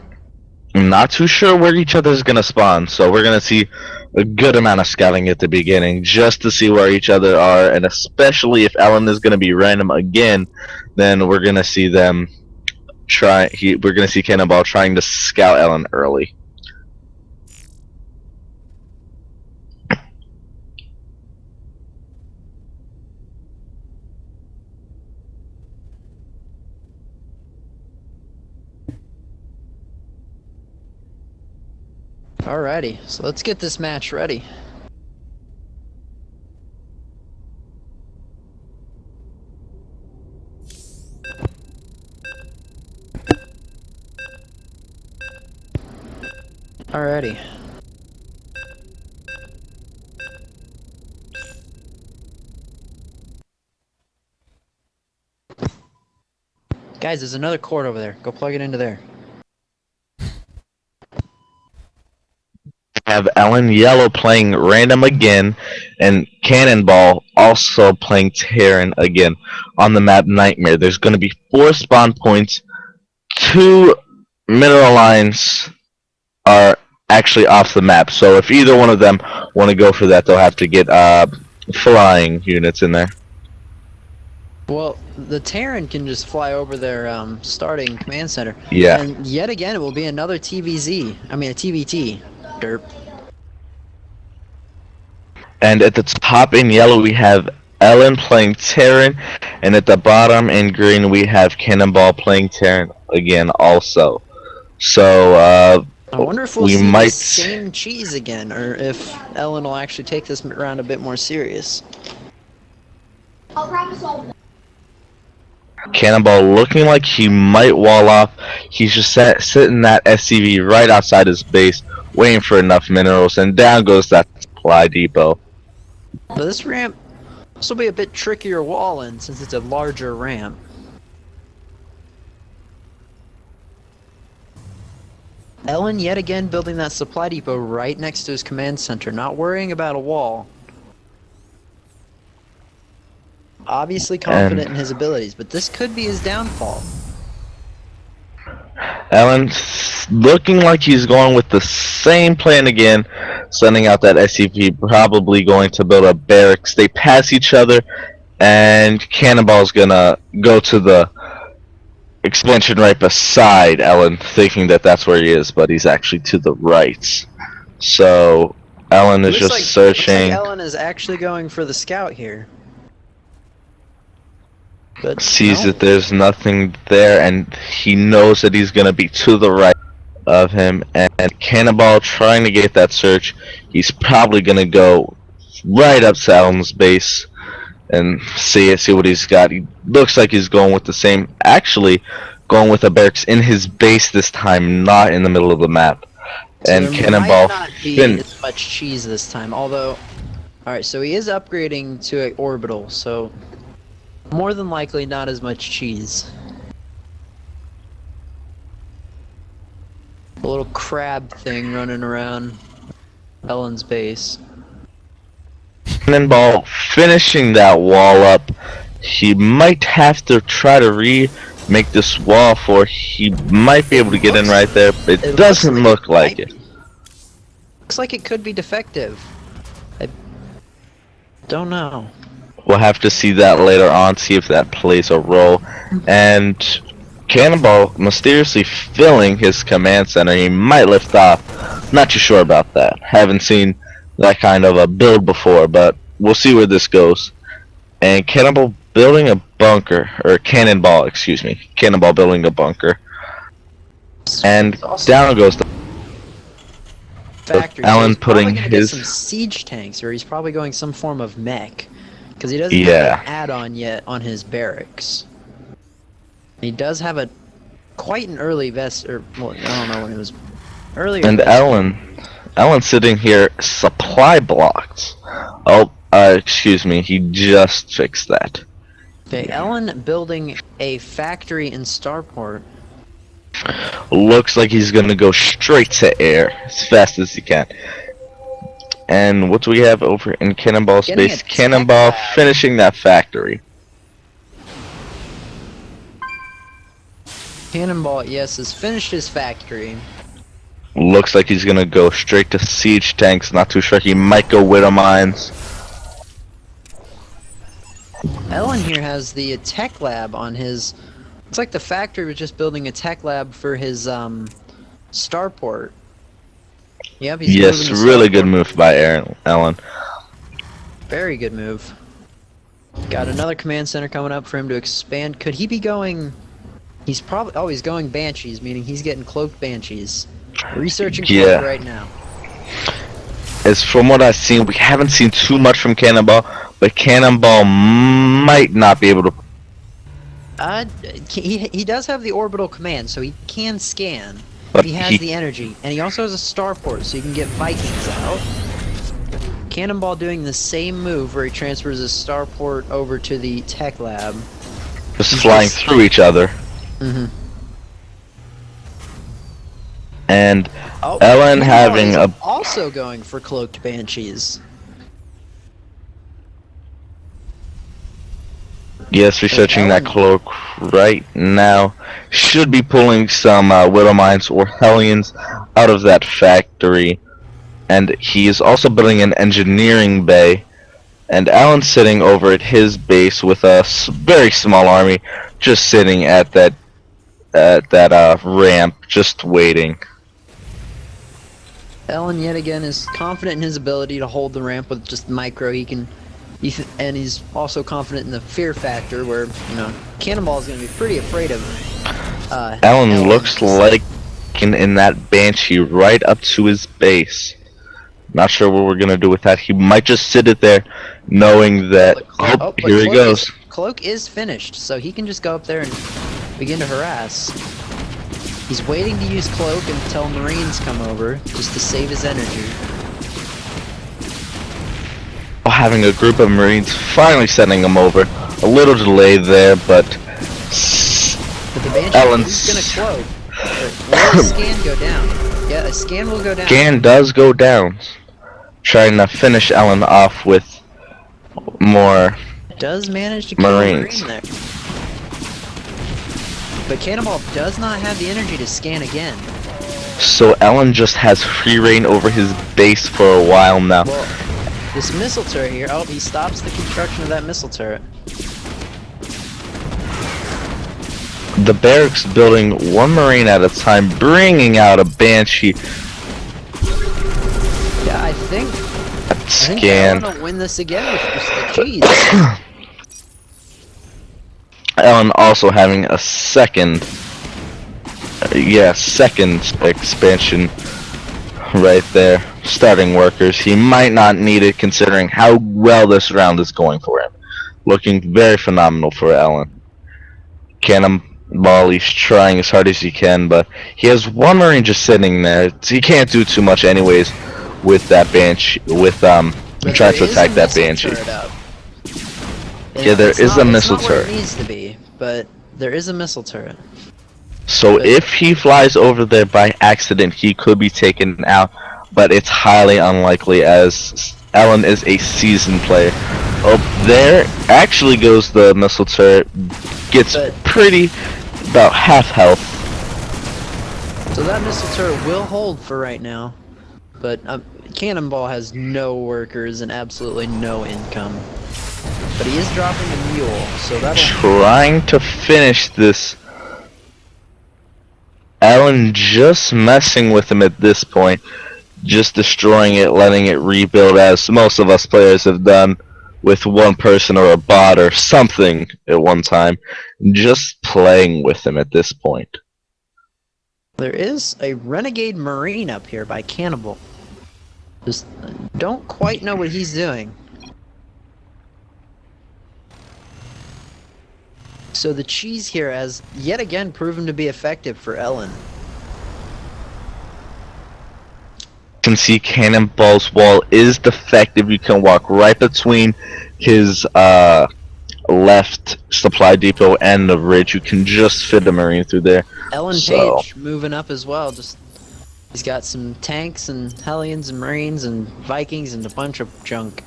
I'm not too sure where each other's gonna spawn, so we're gonna see a good amount of scouting at the beginning, just to see where each other are, and especially if Ellen is gonna be random again, then we're gonna see them we're gonna see Cannonball trying to scout Ellen early. Alrighty, so let's get this match ready. Alrighty. Guys, there's another cord over there. Go plug it into there. Have Ellen Yellow playing random again, and Cannonball also playing Terran again on the map Nightmare. There's going to be 4 spawn points. 2 mineral lines are actually off the map, so if either one of them want to go for that, they'll have to get flying units in there. Well, the Terran can just fly over their starting command center. Yeah. And yet again, it will be another TVZ. I mean, a TVT. Derp. And at the top in yellow, we have Ellen playing Terran, and at the bottom in green, we have Cannonball playing Terran again also. So, I wonder if we'll we see might... the same cheese again, or if Ellen will actually take this round a bit more serious. Cannonball looking like he might wall off. He's just sitting that SCV right outside his base, waiting for enough minerals, and down goes that supply depot. But this ramp, this will be a bit trickier walling since it's a larger ramp. Ellen yet again building that supply depot right next to his command center, not worrying about a wall. Obviously confident in his abilities, but this could be his downfall. Ellen looking like he's going with the same plan again, sending out that SCP, probably going to build a barracks. They pass each other, and Cannonball's gonna go to the expansion right beside Ellen, thinking that that's where he is, but he's actually to the right. So Ellen is just searching. Looks like Ellen is actually going for the scout here. But Sees no. that there's nothing there, and he knows that he's gonna be to the right of him. And Cannonball trying to get that search. He's probably gonna go right up to Ellen's base and see what he's got. He looks like he's going with the same. Actually, going with a barracks in his base this time, not in the middle of the map. So And there Cannonball might not be as much cheese this time. Although, all right, so he is upgrading to an orbital, so more than likely not as much cheese. A little crab thing running around Ellen's base. Cannonball finishing that wall up. He might have to try to remake this wall, for he might be able to get in right there, but it doesn't look like it. Looks like it could be defective. I don't know. We'll have to see that later on, see if that plays a role. And Cannonball mysteriously filling his command center. He might lift off. Not too sure about that. Haven't seen that kind of a build before, but we'll see where this goes. And Cannonball building a bunker, or Cannonball, excuse me. Cannonball building a bunker. And down goes the Factory. Ellen He's probably putting gonna his- get some siege tanks, or he's probably going some form of mech, because he doesn't Yeah. have an add-on yet on his barracks. He does have a quite an early vest, or well, I don't know when it was earlier. And Ellen sitting here, supply blocked. Oh, excuse me, he just fixed that. Okay, Ellen building a factory in Starport. Looks like he's gonna go straight to air as fast as he can. And what do we have over in Cannonball Getting space? a tech Cannonball lab. finishing that factory. Cannonball, yes, has finished his factory. Looks like he's gonna go straight to siege tanks. Not too sure. He might go widow mines. Ellen here has the tech lab on his. Looks like the factory was just building a tech lab for his starport. Yep, he's Yes, moving to really starport. good move by Ellen. Very good move. Got another command center coming up for him to expand. Could he be going? He's probably. Oh, he's going banshees, meaning he's getting cloaked banshees. Researching cloak Yeah. right now. As from what I've seen, we haven't seen too much from Cannonball, but Cannonball might not be able to. He does have the orbital command, so he can scan. But He has the energy, and he also has a starport, so he can get Vikings out. Cannonball doing the same move where he transfers his starport over to the tech lab. just flying through each other. Mm-hmm. And Oh, Ellen Cannonball having is a also going for cloaked banshees. yes, researching that Ellen- cloak right now. Should be pulling some widow mines or hellions out of that factory. And he is also building an engineering bay. And Alan's sitting over at his base with a very small army, just sitting at that ramp, just waiting. Ellen yet again is confident in his ability to hold the ramp with just micro. And he's also confident in the fear factor, where Cannonball is going to be pretty afraid of. Alan looks like in that banshee right up to his base. Not sure what we're gonna do with that. He might just sit it there, knowing that. Oh, but here he goes. Cloak is finished, so he can just go up there and begin to harass. He's waiting to use Cloak until Marines come over, just to save his energy. Having a group of Marines finally sending him over. A little delay there, but But the Banshee Ellen's- is gonna Cloak. Will a scan go down? Yeah, a scan will go down. Gan does go down. Trying to finish Ellen off with more. Does manage to kill Marines. a Marine there. But Cannonball does not have the energy to scan again. So Ellen just has free reign over his base for a while now. Well, this missile turret here, oh, he stops the construction of that missile turret. The barracks building one Marine at a time, bringing out a Banshee. Yeah, I think Scan. I want to win this again with just the cheese. Ellen also having a second expansion right there. Starting workers. He might not need it considering how well this round is going for him. Looking very phenomenal for Ellen. Cannonball, he's trying as hard as he can, but he has one Marine just sitting there. He can't do too much anyways with that Banshee, trying to attack that Banshee. Yeah, there is a missile turret. It's not where it needs to be, but there is a missile turret. So if he flies over there by accident, he could be taken out, but it's highly unlikely as Ellen is a seasoned player. Oh, there actually goes the missile turret. Gets pretty, about half health. So that missile turret will hold for right now, but Cannonball has no workers and absolutely no income. But he is dropping a mule, so that'll... Trying to finish this. Ellen just messing with him at this point. Just destroying it, letting it rebuild as most of us players have done with one person or a bot or something at one time. Just playing with him at this point. There is a Renegade Marine up here by Cannibal. Just don't quite know what he's doing. So the cheese here has yet again proven to be effective for Ellen. You can see Cannonball's wall is defective. You can walk right between his left supply depot and the ridge. You can just fit a Marine through there. EllenPage moving up as well. Just he's got some tanks and Hellions and Marines and Vikings and a bunch of junk.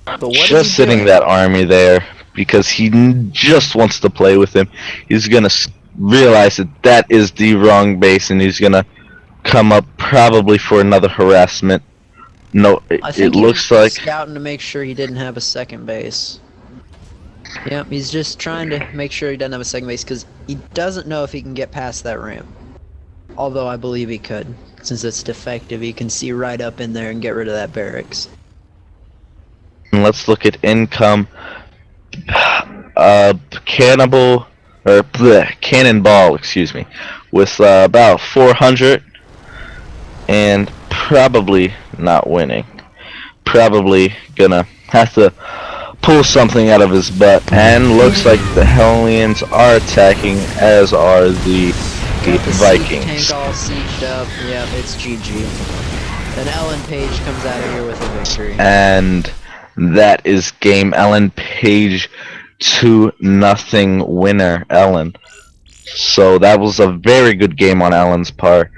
But what just sitting doing? that army there because he just wants to play with him. He's gonna realize that that is the wrong base, and he's gonna come up probably for another harassment. No, it looks like scouting to make sure he didn't have a second base. Yep, he's just trying to make sure he doesn't have a second base because he doesn't know if he can get past that ramp. Although I believe he could, since it's defective. He can see right up in there and get rid of that barracks. Let's look at income. Cannonball, excuse me, with about 400, and probably not winning. Probably gonna have to pull something out of his butt. And looks like the Hellions are attacking, as are the Vikings. Tank all sieged up. Yep, it's GG. And EllenPage comes out of here with a victory. And that is game. EllenPage 2-0 winner, Ellen. So that was a very good game on Ellen's part,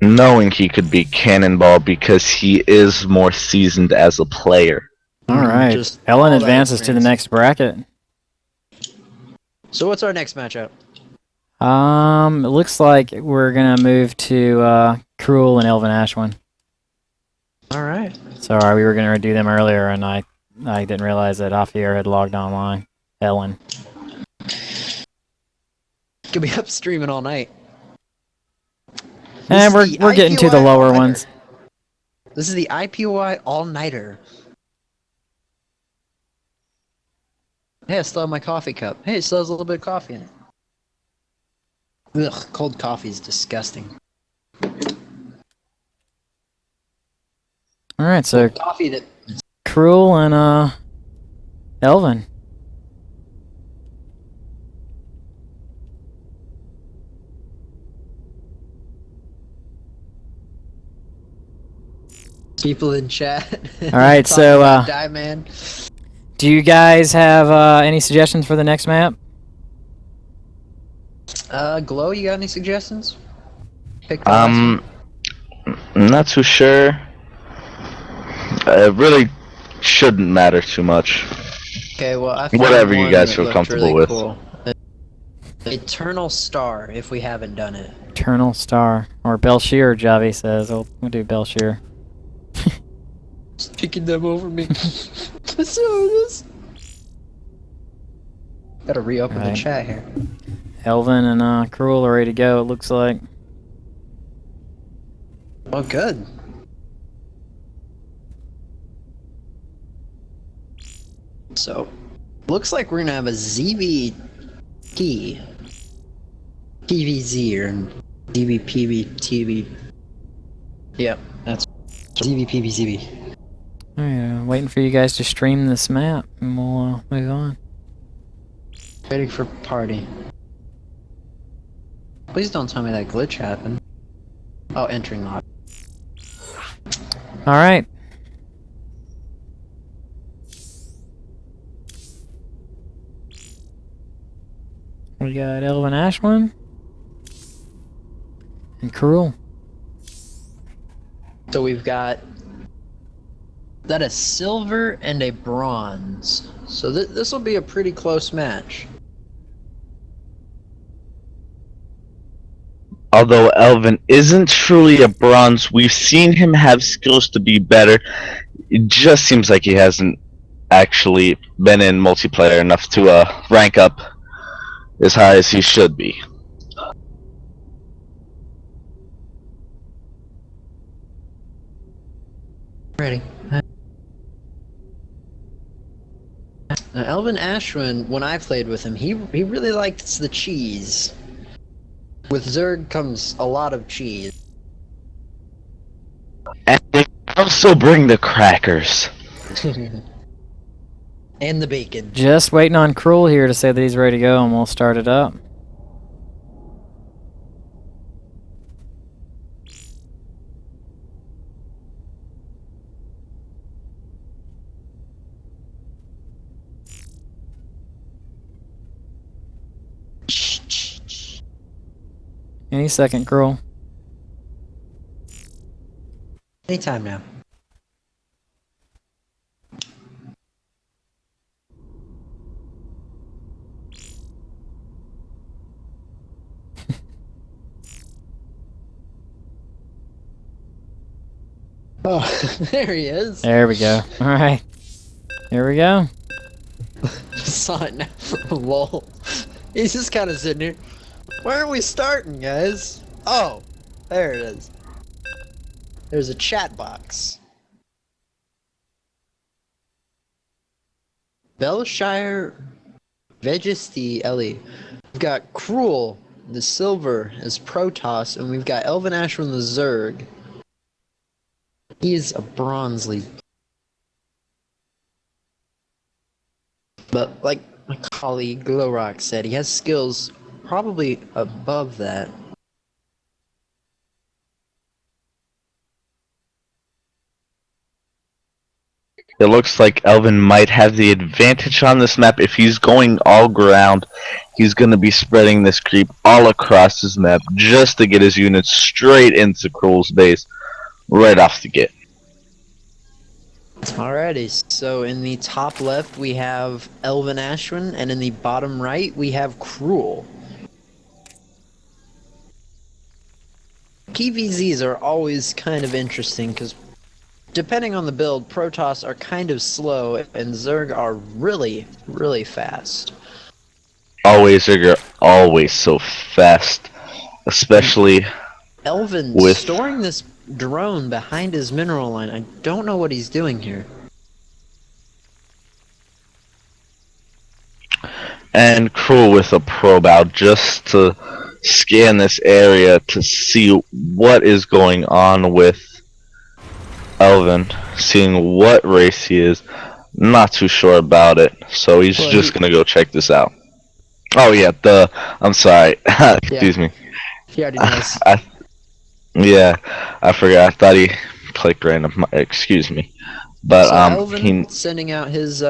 knowing he could beat Cannonball because he is more seasoned as a player. Alright, Ellen advances to the next bracket. So what's our next matchup? It looks like we're gonna move to Cruel and ElvenAshwin. Alright. Sorry, we were gonna do them earlier, and I didn't realize that Javier had logged online. Ellen. Could be up streaming all night. And we're getting to the lower ones. This is the IPOI all-nighter. Hey, I still have my coffee cup. Hey, it still has a little bit of coffee in it. Ugh, cold coffee is disgusting. Alright, so Coffee that... Cruel and Elven. People in chat. Alright, so Die Man. do you guys have any suggestions for the next map? Glow, you got any suggestions? Pick not too sure. It really shouldn't matter too much. Okay, well I found Whatever you one guys that feel looked comfortable really with. cool. Eternal Star, if we haven't done it. Eternal Star. Or Belshir, Javi says. We'll do Belshir. Just picking them over me. That's how it is. Gotta reopen the Right. chat here. Elven and Cruel are ready to go, it looks like. Well, good. So, looks like we're gonna have a ZVT, TVZ, or DVPV. Yep, that's ZVPVZB. Alright, waiting for you guys to stream this map, and we'll move on. Waiting for party. Please don't tell me that glitch happened. Oh, entering lobby. Alright. We got ElvenAshwin and Cruel. So we've got that a silver and a bronze. So this will be a pretty close match. Although Elven isn't truly a bronze, we've seen him have skills to be better. It just seems like he hasn't actually been in multiplayer enough to rank up as high as he should be. Ready. Now, ElvenAshwin, when I played with him, he really liked the cheese. With Zerg comes a lot of cheese. And they also bring the crackers. And the bacon. Just waiting on Cruel here to say that he's ready to go, and we'll start it up. Any second, Cruel. Anytime now. Oh, there he is. There we go. Alright. Here we go. Saw it now. Lol. He's just kind of sitting here. Where are we starting, guys? Oh, there it is. There's a chat box. Belshire Vegesty Ellie. We've got Cruel, the silver, as Protoss, and we've got ElvenAshwin the Zerg. He's a bronze lead. But like my colleague Glowrock said, he has skills probably above that. It looks like Elven might have the advantage on this map. If he's going all ground, he's going to be spreading this creep all across his map just to get his units straight into Cruel's base right off the get. Alrighty, so in the top left we have ElvenAshwin, and in the bottom right we have Cruel. PVZs are always kind of interesting because depending on the build, Protoss are kind of slow and Zerg are really, really fast. They're always so fast, especially Elven with storing this drone behind his mineral line. I don't know what he's doing here. and Cruel with a probe out just to scan this area to see what is going on with Elven, seeing what race he is. Not too sure about it, so he's just gonna go check this out. Oh yeah, I'm sorry. Excuse me. He already knows. Yeah, I forgot. I thought he clicked random. Excuse me. But So Elven he sending out his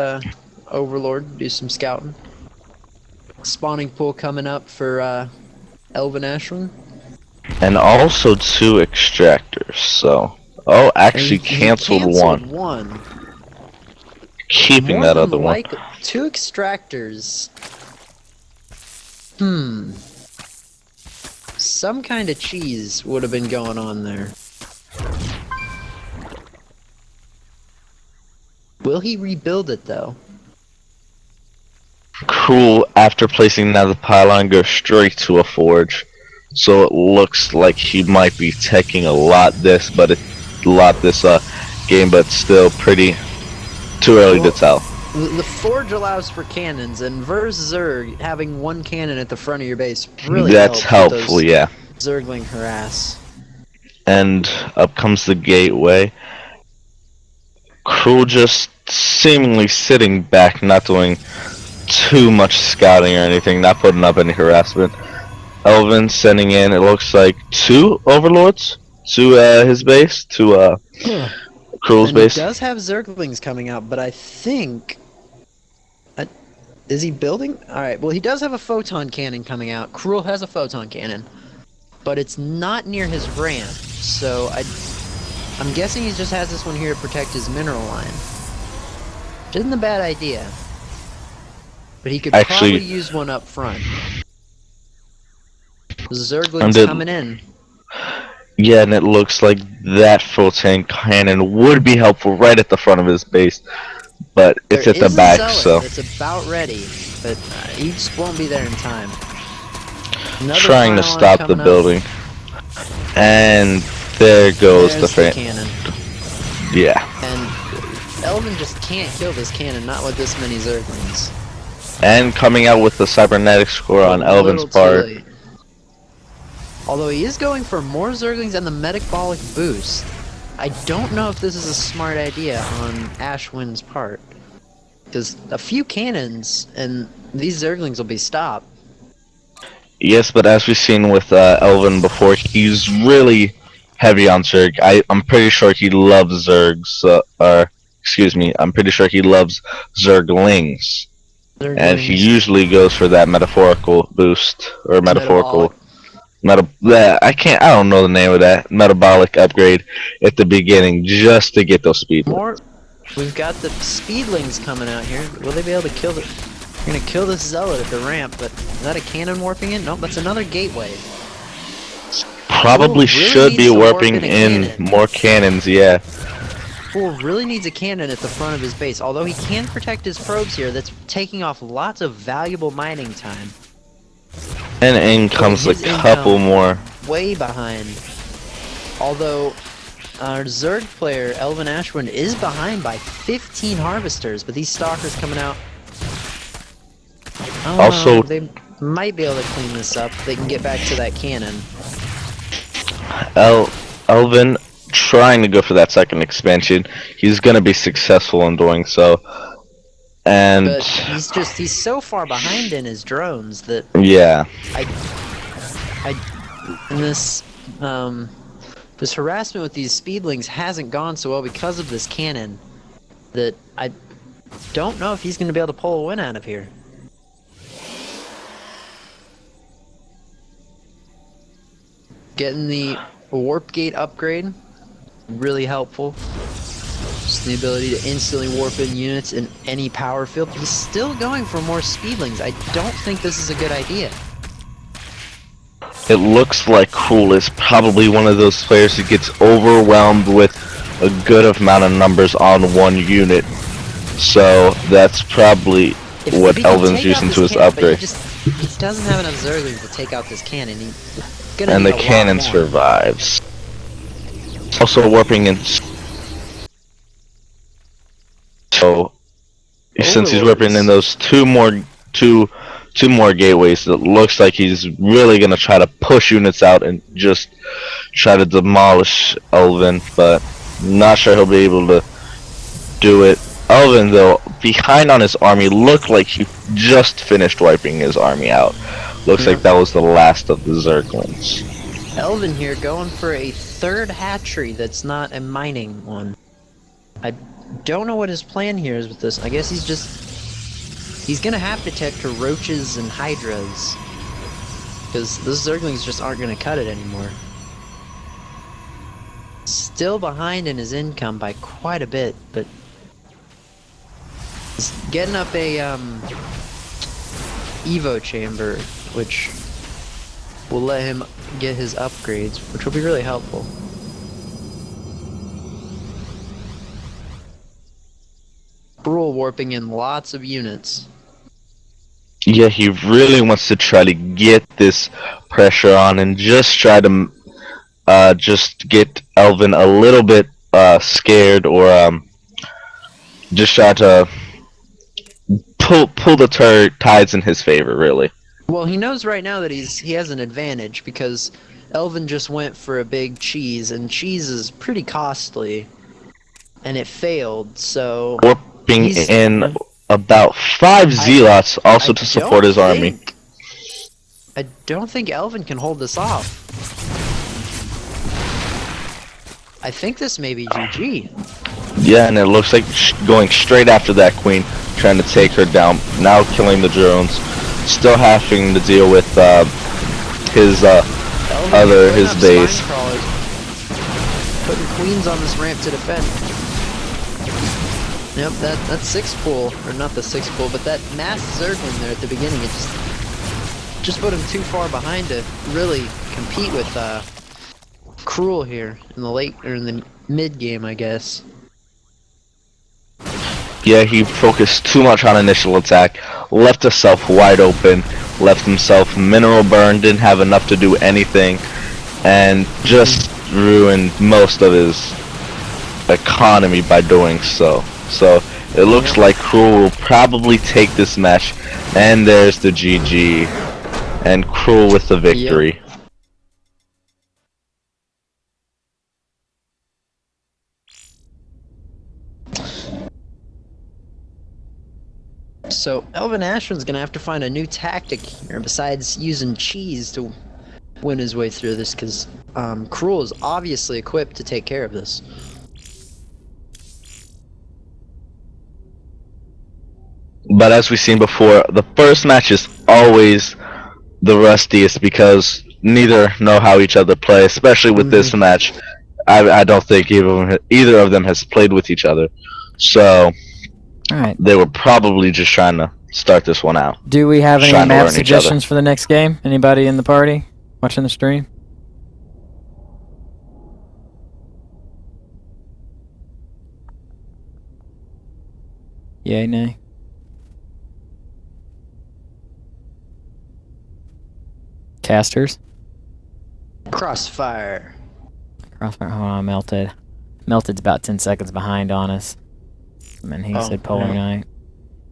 overlord to do some scouting. Spawning pool coming up for ElvenAshwin. and also 2 extractors. So actually He canceled one. keeping More that than other one. likely, 2 extractors. Some kind of cheese would have been going on there. Will he rebuild it though? Cruel, after placing down the pylon, goes straight to a forge. So it looks like he might be taking a lot this game, but still pretty too early to tell. The forge allows for cannons, and versus Zerg, having 1 cannon at the front of your base really That's helps with helpful, those yeah. Zergling harass. And up comes the gateway. Cruel just seemingly sitting back, not doing too much scouting or anything, not putting up any harassment. Elven sending in, it looks like 2 overlords to his base, to Cruel's And he base. does have Zerglings coming out, but I think... is he building? Alright, well he does have a photon cannon coming out. Cruel has a photon cannon. But it's not near his ramp, so I'm guessing he just has this one here to protect his mineral line. Which isn't a bad idea. But he could Actually, probably use one up front. Zerglings coming in. Yeah, and it looks like that photon cannon would be helpful right at the front of his base, but it's There at the is a back, zealot so it's about ready, but he just won't be there in time. Another trying to pylon stop the coming up. building. And there goes There's the cannon. Yeah. And Elven just can't kill this cannon, not with this many Zerglings. And coming out with the cybernetic score on A Elven's little too part. late. Although he is going for more Zerglings and the metabolic boost. I don't know if this is a smart idea on Ashwin's part. Because a few cannons and these Zerglings will be stopped. Yes, but as we've seen with Elven before, he's really heavy on Zerg. I'm pretty sure he loves Zergs, I'm pretty sure he loves Zerglings. And he usually goes for that metaphorical boost, or metaphorical... I don't know the name of that. Metabolic upgrade at the beginning, just to get those speed. We've got the speedlings coming out here. Will they be able to kill the... We're gonna kill this zealot at the ramp, but is that a cannon warping in? Nope, that's another gateway. Probably really should be needs to warp warping in a in cannon. more cannons, yeah. Fool really needs a cannon at the front of his base, although he can protect his probes here. That's taking off lots of valuable mining time. And in comes a His couple income more. Way behind. Although our Zerg player, ElvenAshwin, is behind by 15 harvesters, but these stalkers coming out. Also, they might be able to clean this up. They can get back to that cannon. Elven trying to go for that second expansion. He's gonna be successful in doing so. And But he's so far behind in his drones that yeah. This harassment with these speedlings hasn't gone so well because of this cannon that I don't know if he's going to be able to pull a win out of here. Getting the warp gate upgrade, really helpful. Just the ability to instantly warp in units in any power field. He's still going for more speedlings. I don't think this is a good idea. It looks like Cruel is probably one of those players who gets overwhelmed with a good amount of numbers on one unit. So that's probably what Elven's using to his upgrade. He doesn't have enough Zerglings to take out this cannon. And the cannon survives. Also warping in. So since he's warping in those two more gateways, it looks like he's really gonna try to push units out and just try to demolish Elven, but not sure he'll be able to do it. Elven, though, behind on his army, looked like he just finished wiping his army out. Looks like that was the last of the Zerglings. Elven here going for a third hatchery that's not a mining one. I don't know what his plan here is with this. I guess he's gonna have to tech to roaches and hydras, because those Zerglings just aren't gonna cut it anymore. Still behind in his income by quite a bit, but He's getting up a Evo chamber, which will let him get his upgrades, which will be really helpful. Cruel warping in lots of units. Yeah, he really wants to try to get this pressure on and just try to just get Elven a little bit scared, or just try to pull the tides in his favor, really. Well, he knows right now that he has an advantage because Elven just went for a big cheese, and cheese is pretty costly, and it failed. So Warping in about 5 zealots also to support his army. I don't think Elven can hold this off. I think this may be GG. Yeah, and it looks like going straight after that queen, trying to take her down. Now killing the drones, still having to deal with his base. Putting queens on this ramp to defend. Yep, that 6 pool, or not the 6 pool, but that mass Zerglin there at the beginning, it just put him too far behind to really compete with Cruel here in the late, or in the mid game, I guess. Yeah, he focused too much on initial attack, left himself wide open, left himself mineral burn, didn't have enough to do anything, and just ruined most of his economy by doing so. So it looks like Cruel will probably take this match, and there's the GG, and Cruel with the victory. Yep. So ElvenAshwin's gonna have to find a new tactic here besides using cheese to win his way through this, because Cruel is obviously equipped to take care of this. But as we've seen before, the first match is always the rustiest because neither know how each other play, especially with this match. I don't think either of them has played with each other. So they were probably just trying to start this one out. Do we have any map suggestions for the next game? Anybody in the party watching the stream? Yay, nay? Casters? Crossfire. Crossfire. Hold on, Melted. Melted's about 10 seconds behind on us. And he said Polar Night.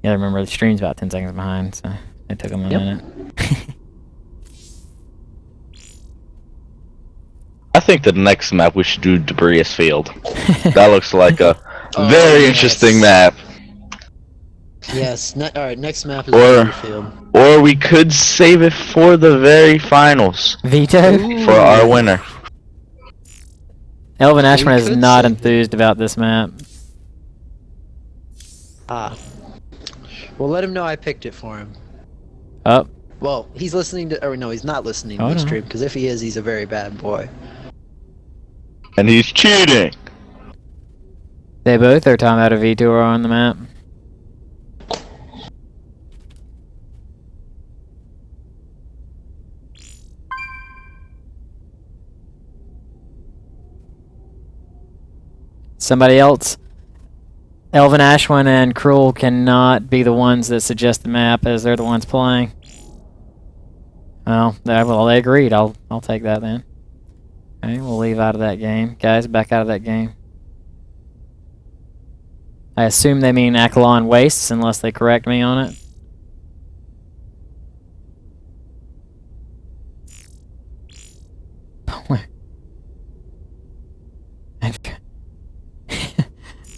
Yeah, remember the stream's about 10 seconds behind, so it took him a minute. I think the next map we should do Debris Field. That looks like a very interesting map. Yes. Alright, next map is Debris Field. Or we could save it for the very finals. Veto? For our winner. ElvenAshwin is not enthused about this map. Well, let him know I picked it for him. Oh. Well, he's listening to, or no, he's not listening to the stream, because if he is, he's a very bad boy. And he's cheating! They both are talking about a veto on the map. Somebody else? ElvenAshwin and Cruel cannot be the ones that suggest the map, as they're the ones playing. Well, they agreed. I'll take that then. Okay, we'll leave out of that game. Guys, back out of that game. I assume they mean Akalon Wastes, unless they correct me on it.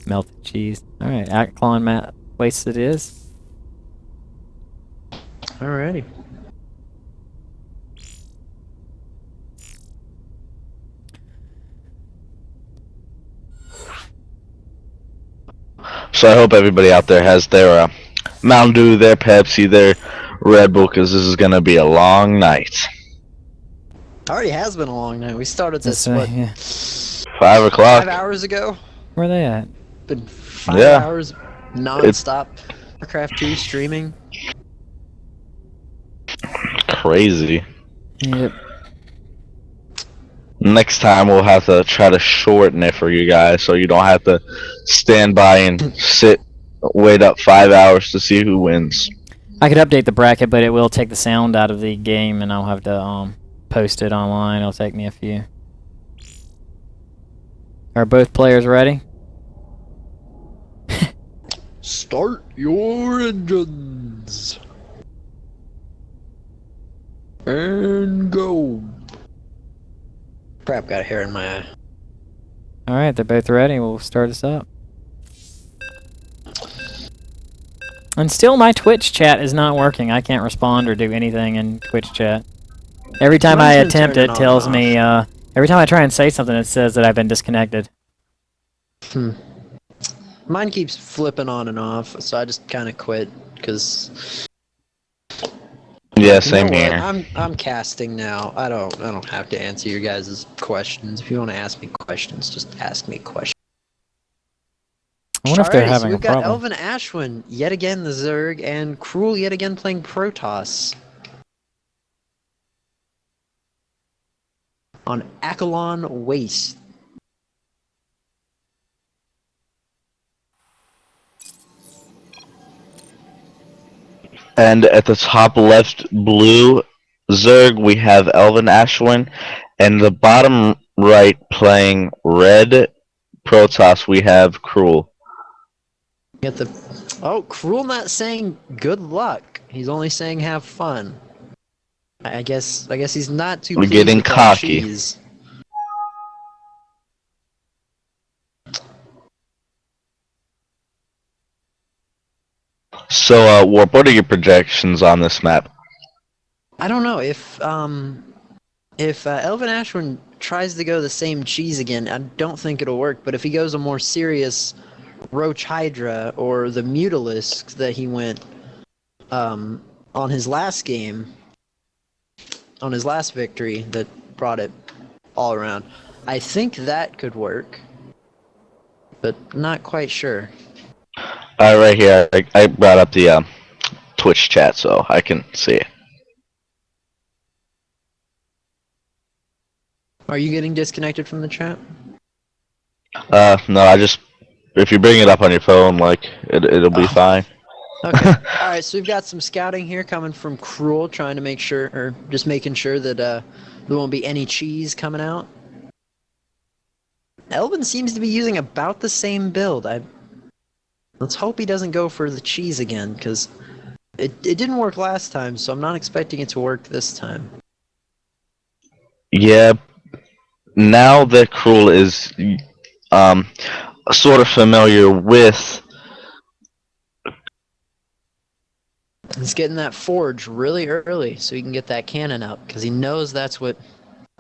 Melted cheese. Alright, Akalon Wastes it is. Alrighty. So I hope everybody out there has their Mountain Dew, their Pepsi, their Red Bull, because this is going to be a long night. Already has been a long night. We started this, what? 5 o'clock. 5 hours ago? Where are they at? Been 5 hours non-stop. Warcraft 2 streaming. Crazy. Yep. Next time we'll have to try to shorten it for you guys, so you don't have to stand by and wait up 5 hours to see who wins. I could update the bracket, but it will take the sound out of the game, and I'll have to post it online. It'll take me a few. Are both players ready? Start your engines. And go. Crap, got a hair in my eye. Alright, they're both ready. We'll start us up. And still my Twitch chat is not working. I can't respond or do anything in Twitch chat. Every time I Mine's been attempt it, turning tells on me, every time I try and say something, it says that I've been disconnected. Mine keeps flipping on and off, so I just kind of quit, because... Yeah, You same know what? here. I'm casting now. I don't have to answer your guys' questions. If you want to ask me questions, just ask me questions. I wonder if they're Alrighty, so having a we've got problem. ElvenAshwin, yet again the Zerg, and Cruel yet again playing Protoss. On Akalon Waste. And at the top left blue Zerg, we have ElvenAshwin, and the bottom right playing red Protoss, we have Cruel. Get the Cruel not saying good luck. He's only saying have fun. I guess he's not too We're pleased getting with that cocky. cheese. So, Warp, what are your projections on this map? I don't know if ElvenAshwin tries to go the same cheese again, I don't think it'll work. But if he goes a more serious Roach Hydra or the Mutalisk that he went on his last game, on his last victory that brought it all around, I think that could work, but not quite sure. Right here, I brought up the Twitch chat so I can see it. Are you getting disconnected from the chat? No, if you bring it up on your phone, like, it'll be fine. Okay. Alright, so we've got some scouting here coming from Cruel, trying to make sure, or just making sure that there won't be any cheese coming out. Elven seems to be using about the same build. Let's hope he doesn't go for the cheese again, because it didn't work last time, so I'm not expecting it to work this time. Yeah, now that Cruel is sort of familiar with... He's getting that forge really early so he can get that cannon out, because he knows that's what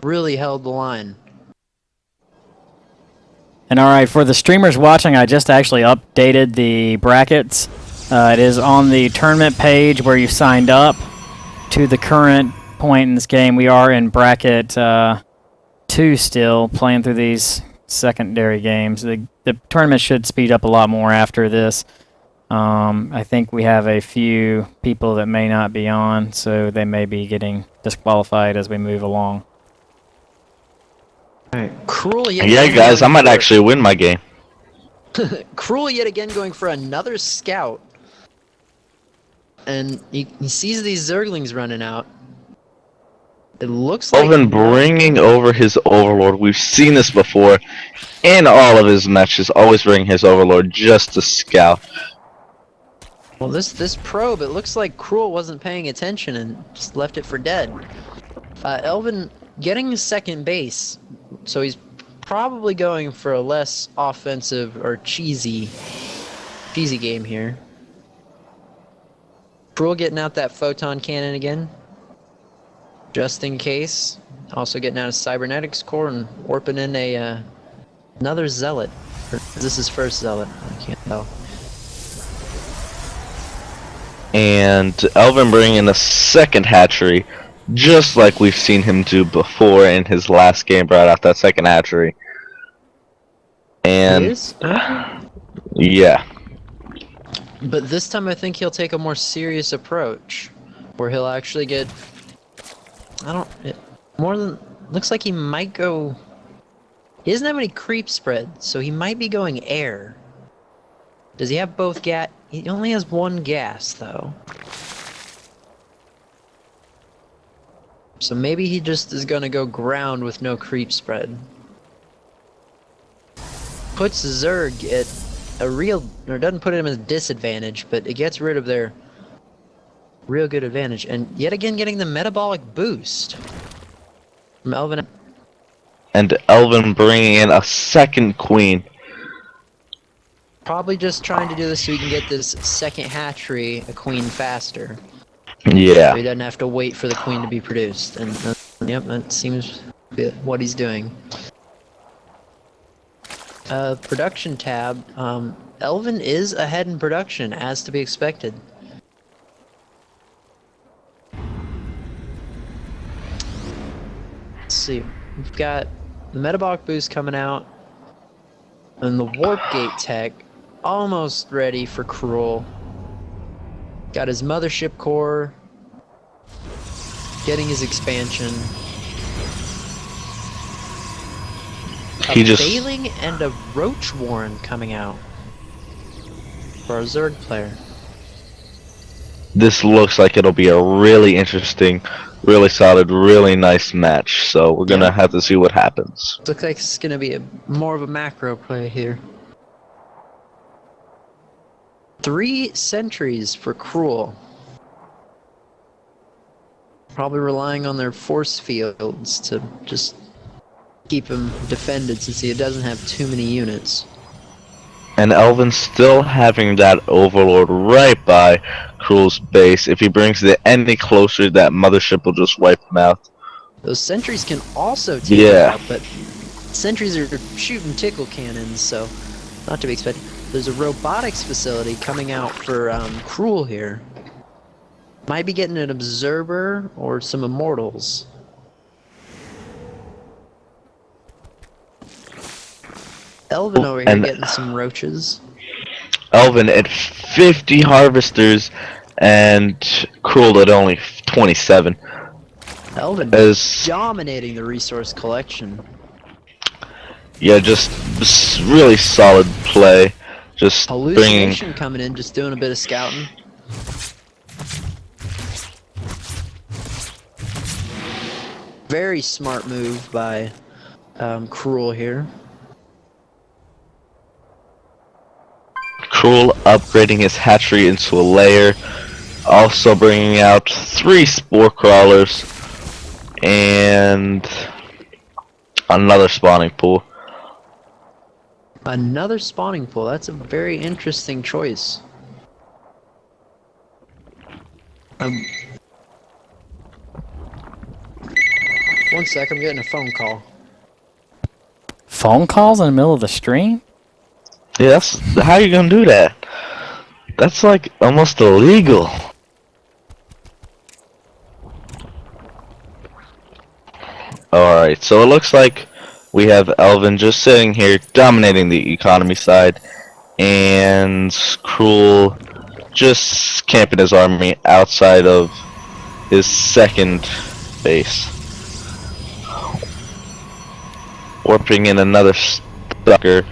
really held the line. And alright, for the streamers watching, I just actually updated the brackets. It is on the tournament page where you signed up. To the current point in this game, we are in bracket 2 still, playing through these secondary games. The tournament should speed up a lot more after this. I think we have a few people that may not be on, so they may be getting disqualified as we move along. Alright, Cruel yet Yeah, again guys, I going might for- actually win my game. Cruel yet again going for another scout. And he sees these Zerglings running out. It looks like... Elven bringing over his Overlord. We've seen this before in all of his matches. Always bring his Overlord just to scout. Well, this probe, it looks like Cruel wasn't paying attention and just left it for dead. Elven getting second base, so he's probably going for a less offensive or cheesy game here. Cruel getting out that photon cannon again, just in case. Also getting out a cybernetics core and warping in a another zealot. Or is this his first zealot? I can't tell. And Elven bringing in a second hatchery, just like we've seen him do before in his last game, brought out that second hatchery. And Yes? yeah, But this time I think he'll take a more serious approach, where he'll actually get, more than, looks like he might go, he doesn't have any creep spread, so he might be going air. Does he have both gas? He only has one gas, though. So maybe he just is gonna go ground with no creep spread. Puts Zerg at a real, or doesn't put him at a disadvantage, but it gets rid of their real good advantage. And yet again getting the metabolic boost from Elven. And Elven bringing in a second queen. Probably just trying to do this so he can get this second hatchery, a queen, faster. Yeah. So he doesn't have to wait for the queen to be produced. And yep, that seems to be what he's doing. Production tab. Elven is ahead in production, as to be expected. Let's see. We've got the metabolic boost coming out, and the warp gate tech almost ready for Cruel. Got his mothership core, getting his expansion. He A just Failing and a Roach Warren coming out for our Zerg player. This looks like it'll be a really interesting, really solid, really nice match. So we're gonna have to see what happens. Looks like it's gonna be more of a macro play here. 3 sentries for Cruel. Probably relying on their force fields to just keep him defended, since he doesn't have too many units. And Elven still having that Overlord right by Cruel's base. If he brings it any closer, that mothership will just wipe him out. Those sentries can also take it out, but sentries are shooting tickle cannons, so not to be expected. There's a robotics facility coming out for Cruel here. Might be getting an observer or some immortals. Elven over here getting some roaches. Elven at 50 harvesters and Cruel at only 27. Elven dominating the resource collection. Yeah, just really solid play. Just Hallucination coming in, just doing a bit of scouting. Very smart move by Cruel here. Cruel upgrading his hatchery into a lair, also bringing out 3 spore crawlers and another spawning pool. Another spawning pool. That's a very interesting choice. One sec, I'm getting a phone call. Phone calls in the middle of the stream? Yes, how you gonna do that? That's like almost illegal. Alright, so it looks like we have Elven just sitting here dominating the economy side, and Cruel just camping his army outside of his second base. Warping in another sucker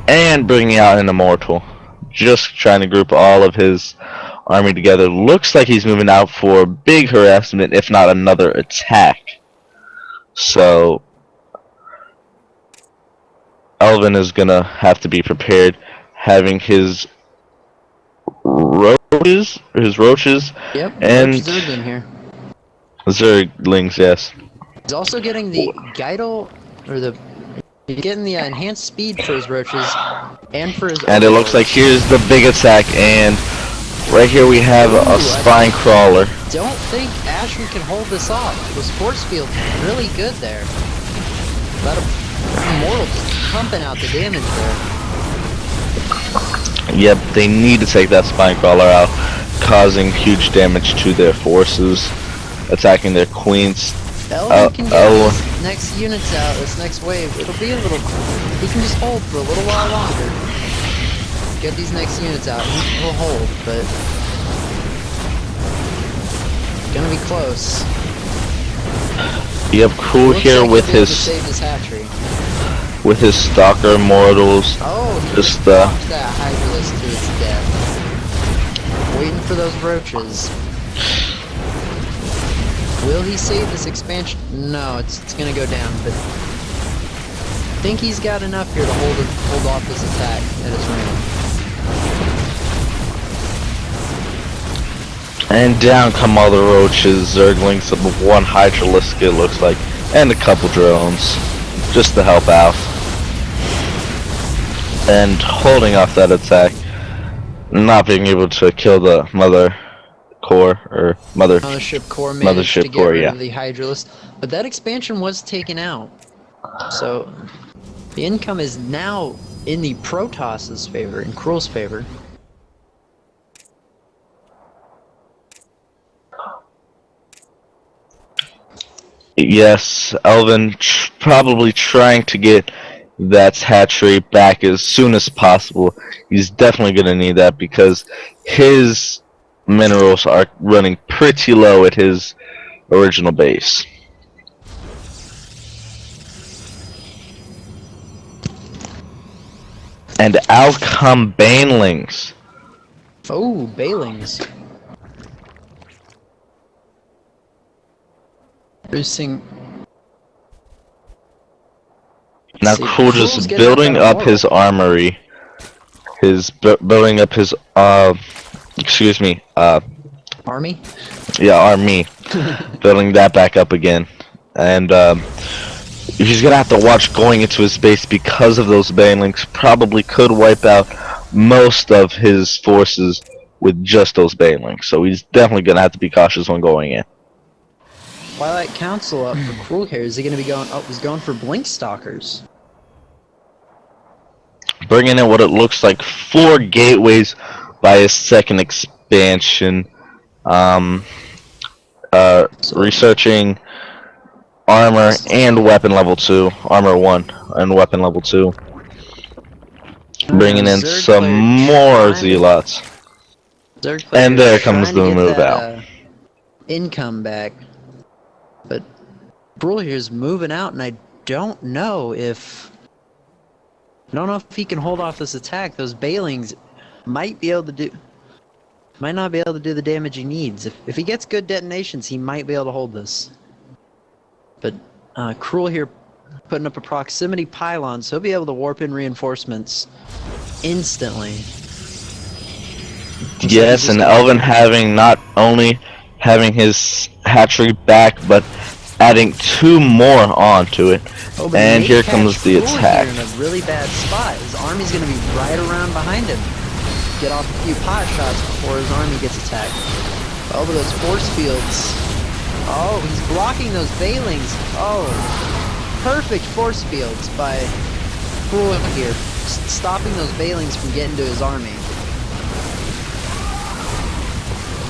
and bringing out an immortal. Just trying to group all of his army together. Looks like he's moving out for big harassment, if not another attack. So Elven is gonna have to be prepared, having his roaches, Yep, and Zerg in here. Zerglings, yes. He's also getting the Geidel, or he's getting the enhanced speed for his roaches, and for his. And it looks like here's the big attack, and right here we have a spine crawler. Don't think Ashwin can hold this off. His force field really good there. Let him immortal just pumping out the damage there. Yep, they need to take that spine crawler out, causing huge damage to their forces, attacking their queens. Elven can get his next units out, this next wave. It'll be a little. He can just hold for a little while longer. get these next units out. He'll hold, but gonna be close. You have Cruel Looks here like with he'll be able to his save this hatchery. Stalker Mortals. Oh, he Just, just walked that Hydralisk to its death. Waiting for those roaches. Will he save this expansion? No, it's gonna go down, but I think he's got enough here to hold off this attack at his range. And down come all the roaches, Zerglings, one Hydralisk it looks like, and a couple drones, just to help out. And holding off that attack, not being able to kill the mothership core managed to get rid yeah. of the Hydralisk, but that expansion was taken out. So the income is now in the Protoss's favor, in Cruel's favor. Yes, Elven probably trying to get that hatchery back as soon as possible. He's definitely going to need that because his minerals are running pretty low at his original base. And out come Banelings. Oh, Bailings. Boosting. Now See, Cruel Cruel's just getting building that up immortal. his armory. Building up his excuse me, Army? yeah, army. Building that back up again. And he's gonna have to watch going into his base because of those Banelings. Probably could wipe out most of his forces with just those Banelings. So he's definitely gonna have to be cautious when going in. Twilight Council up for Cruel here. Is he going to be going? Oh, he's going for Blink Stalkers. Bringing in what it looks like 4 gateways by his second expansion. Researching armor and weapon level 2. Armor 1 and weapon level 2. Bringing in Zerg some player more trying to- Zealots. Zerg player And there comes trying to the get move that, out. Income back. But Cruel here is moving out, and I don't know if he can hold off this attack. Those Bailings might not be able to do the damage he needs. If he gets good detonations, he might be able to hold this. But Cruel here putting up a proximity pylon, so he'll be able to warp in reinforcements instantly. Yes, and Elven having not only having his hatchery back, but adding 2 more onto it. Oh, but And he here may catch comes the Cruel attack. here in a really bad spot. His army's going to be right around behind him. Get off a few pot shots before his army gets attacked. Oh, but those force fields. Oh, he's blocking those Bailings. Oh, perfect force fields by Cruel here, stopping those Bailings from getting to his army.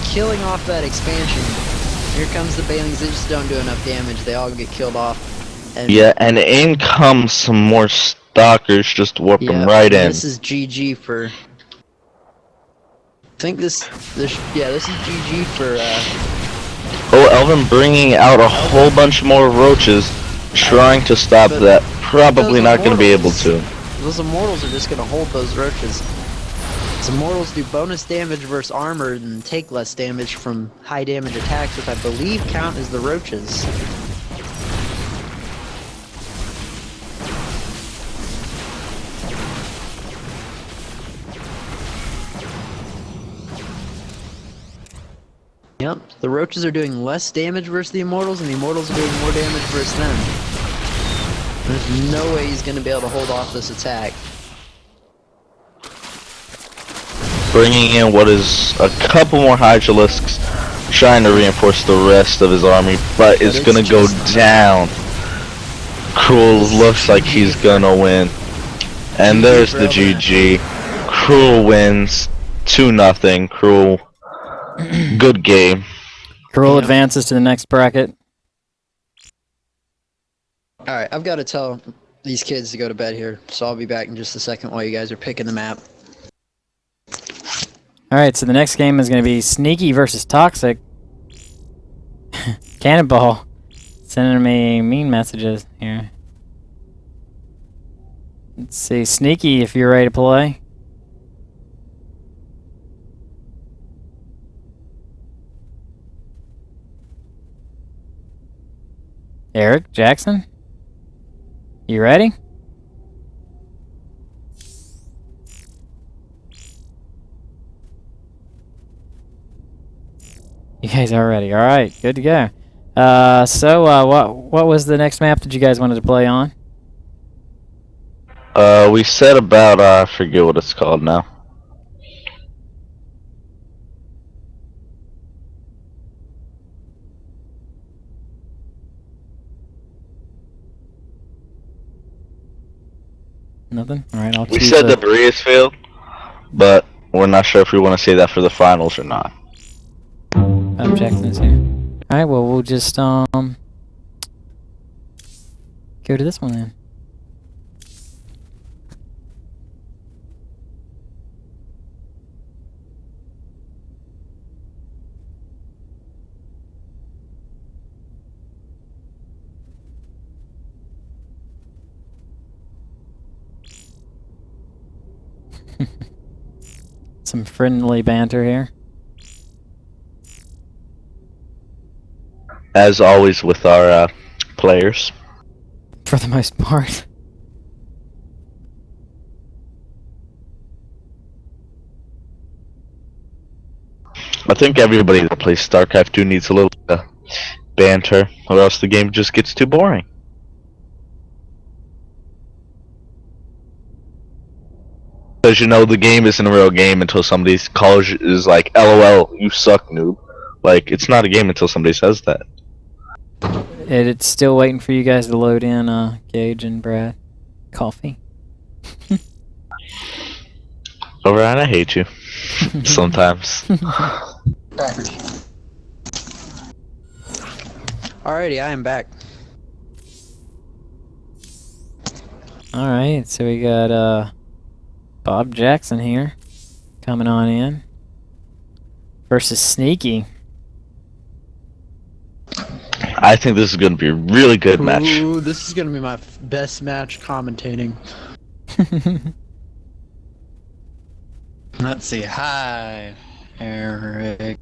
Killing off that expansion. Here comes the Bailings. They just don't do enough damage. They all get killed off. And Yeah, and in comes some more stalkers, just warp them right in. This is GG for. I think this is GG for. Oh, Elven bringing out a whole bunch more roaches, trying to stop But that. Probably not going to be able to. Those Immortals are just going to hold those roaches. Those Immortals do bonus damage versus armor and take less damage from high damage attacks, which I believe count as the roaches. Yep, the roaches are doing less damage versus the Immortals, and the Immortals are doing more damage versus them. There's no way he's going to be able to hold off this attack. Bringing in what is a couple more Hydralisks, trying to reinforce the rest of his army, but it's going to go down. Cruel looks like he's going to win. And there's the GG. Cruel wins 2-0. Cruel. Good game. Cruel advances to the next bracket. Alright, I've got to tell these kids to go to bed here, so I'll be back in just a second while you guys are picking the map. Alright, so the next game is going to be Sneaky versus Toxic. Kannibal sending me mean messages here. Let's see, Sneaky, if you're ready to play. Eric, Jackson? You ready? You guys are ready. Alright, good to go. What was the next map that you guys wanted to play on? We said about, I forget what it's called now. Nothing? Alright, I'll We choose said the Berea's field, but we're not sure if we want to say that for the finals or not. Oh, Jackson's here. Alright, well, we'll just, go to this one then. Some friendly banter here. As always with our players. For the most part. I think everybody that plays StarCraft 2 needs a little banter, or else the game just gets too boring. Because you know the game isn't a real game until somebody calls you, is like, LOL, you suck, noob. Like, it's not a game until somebody says that. It's still waiting for you guys to load in, Gage and Brad. Coffee. Alright, I hate you. Sometimes. Alrighty, I am back. Alright, so we got, Bob Jackson here. Coming on in. Versus Sneaky. I think this is going to be a really good match. Ooh, this is gonna be my best match commentating. Let's see. Hi, Eric.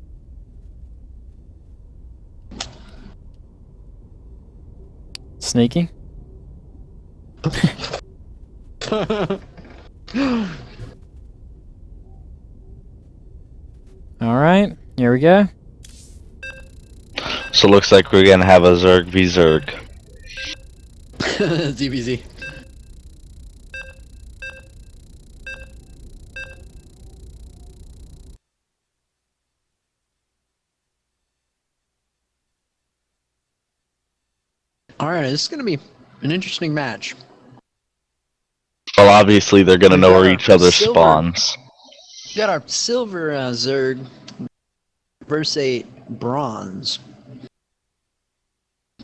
Sneaky? Alright, here we go. So looks like we're gonna have a Zerg v Zerg. ZBZ. Alright, this is gonna be an interesting match. Well, obviously they're gonna We know got where our each other silver. spawns. We got our silver Zerg versus a bronze.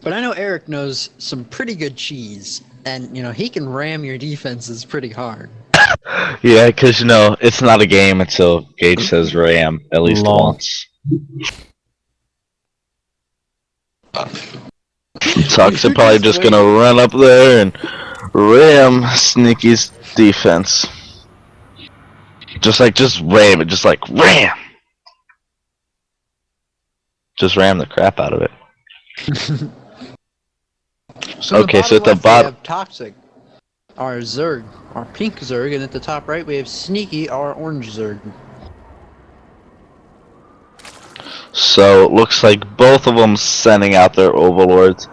But I know Eric knows some pretty good cheese, and you know he can ram your defenses pretty hard. Yeah, because you know it's not a game until Gage says Ram at least Lol. once. Toxic probably just gonna run up there and ram Sneaky's defense. Just ram it, just like ram. Just ram the crap out of it. So Okay, so at the left, we bottom, have Toxic, our Zerg, our pink Zerg, and at the top right we have Sneaky, our orange Zerg. so it looks like both of them sending out their overlords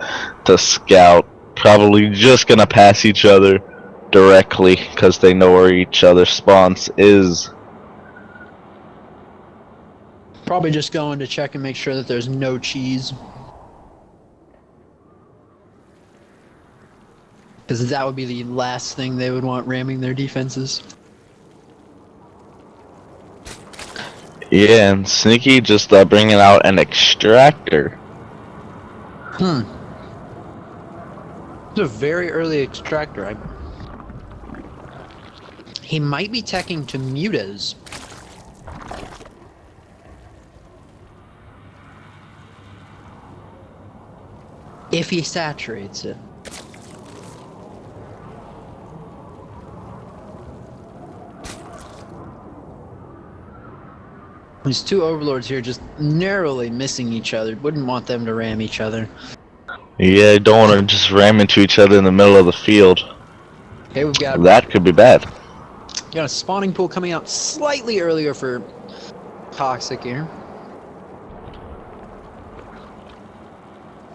to scout. Probably just gonna pass each other directly because they know where each other's spawns is. Probably just going to check and make sure that there's no cheese. Because that would be the last thing they would want ramming their defenses. Yeah, and Sneaky just bringing out an extractor. It's a very early extractor. He might be teching to mutas. If he saturates it. These two overlords here just narrowly missing each other. Wouldn't want them to ram each other. Yeah, don't want to just ram into each other in the middle of the field. Okay, we've got That could be bad. a spawning pool coming out slightly earlier for Toxic here.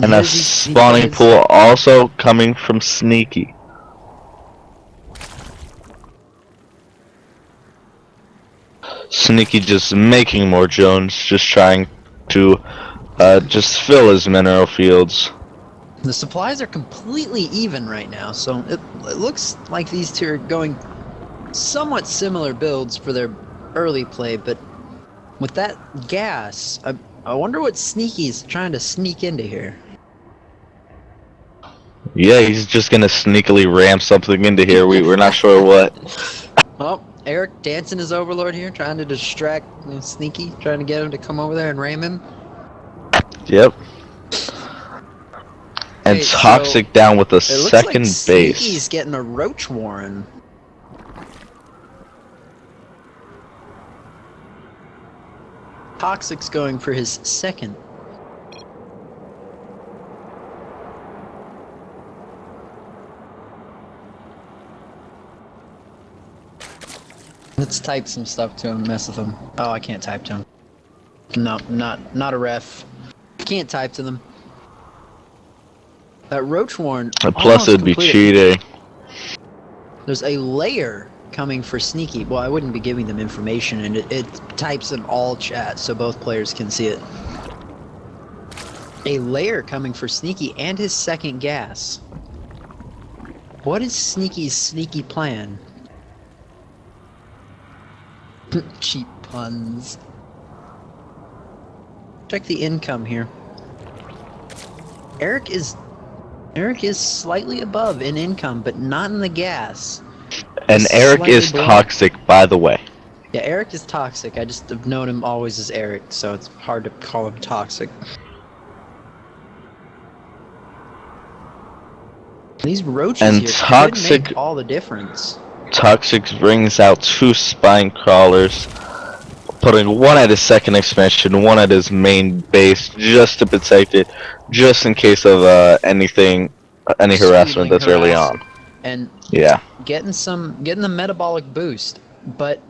And a Here's these spawning guys. pool also coming from Sneaky. Sneaky just making more Jones, just trying to just fill his mineral fields. The supplies are completely even right now, so it looks like these two are going somewhat similar builds for their early play, but with that gas, I wonder what Sneaky's trying to sneak into here. Yeah, he's just gonna sneakily ram something into here. We're not sure what. Well, Eric dancing his overlord here, trying to distract Sneaky, trying to get him to come over there and ram him. Yep. And Okay, so Toxic down with a It looks second like base. Sneaky's getting a roach warren. Toxic's going for his second. Let's type some stuff to him, mess with him. Oh, I can't type to him. No, not a ref. Can't type to them. That roach warren. Plus almost it'd be completed. cheating. There's a layer coming for Sneaky. Well, I wouldn't be giving them information, and it types in all chat so both players can see it. A layer coming for Sneaky and his second gas. What is Sneaky's sneaky plan? Cheap puns. Check the income here. Eric is slightly above in income, but not in the gas. And He's Eric slightly is below. Toxic, by the way. Yeah, Eric is Toxic. I just have known him always as Eric, so it's hard to call him Toxic. These roaches And here Toxic- could make all the difference. Toxic brings out 2 spine crawlers, putting one at his second expansion, one at his main base, just to protect it, just in case of any harassment that's early on. And Yeah. getting the metabolic boost, but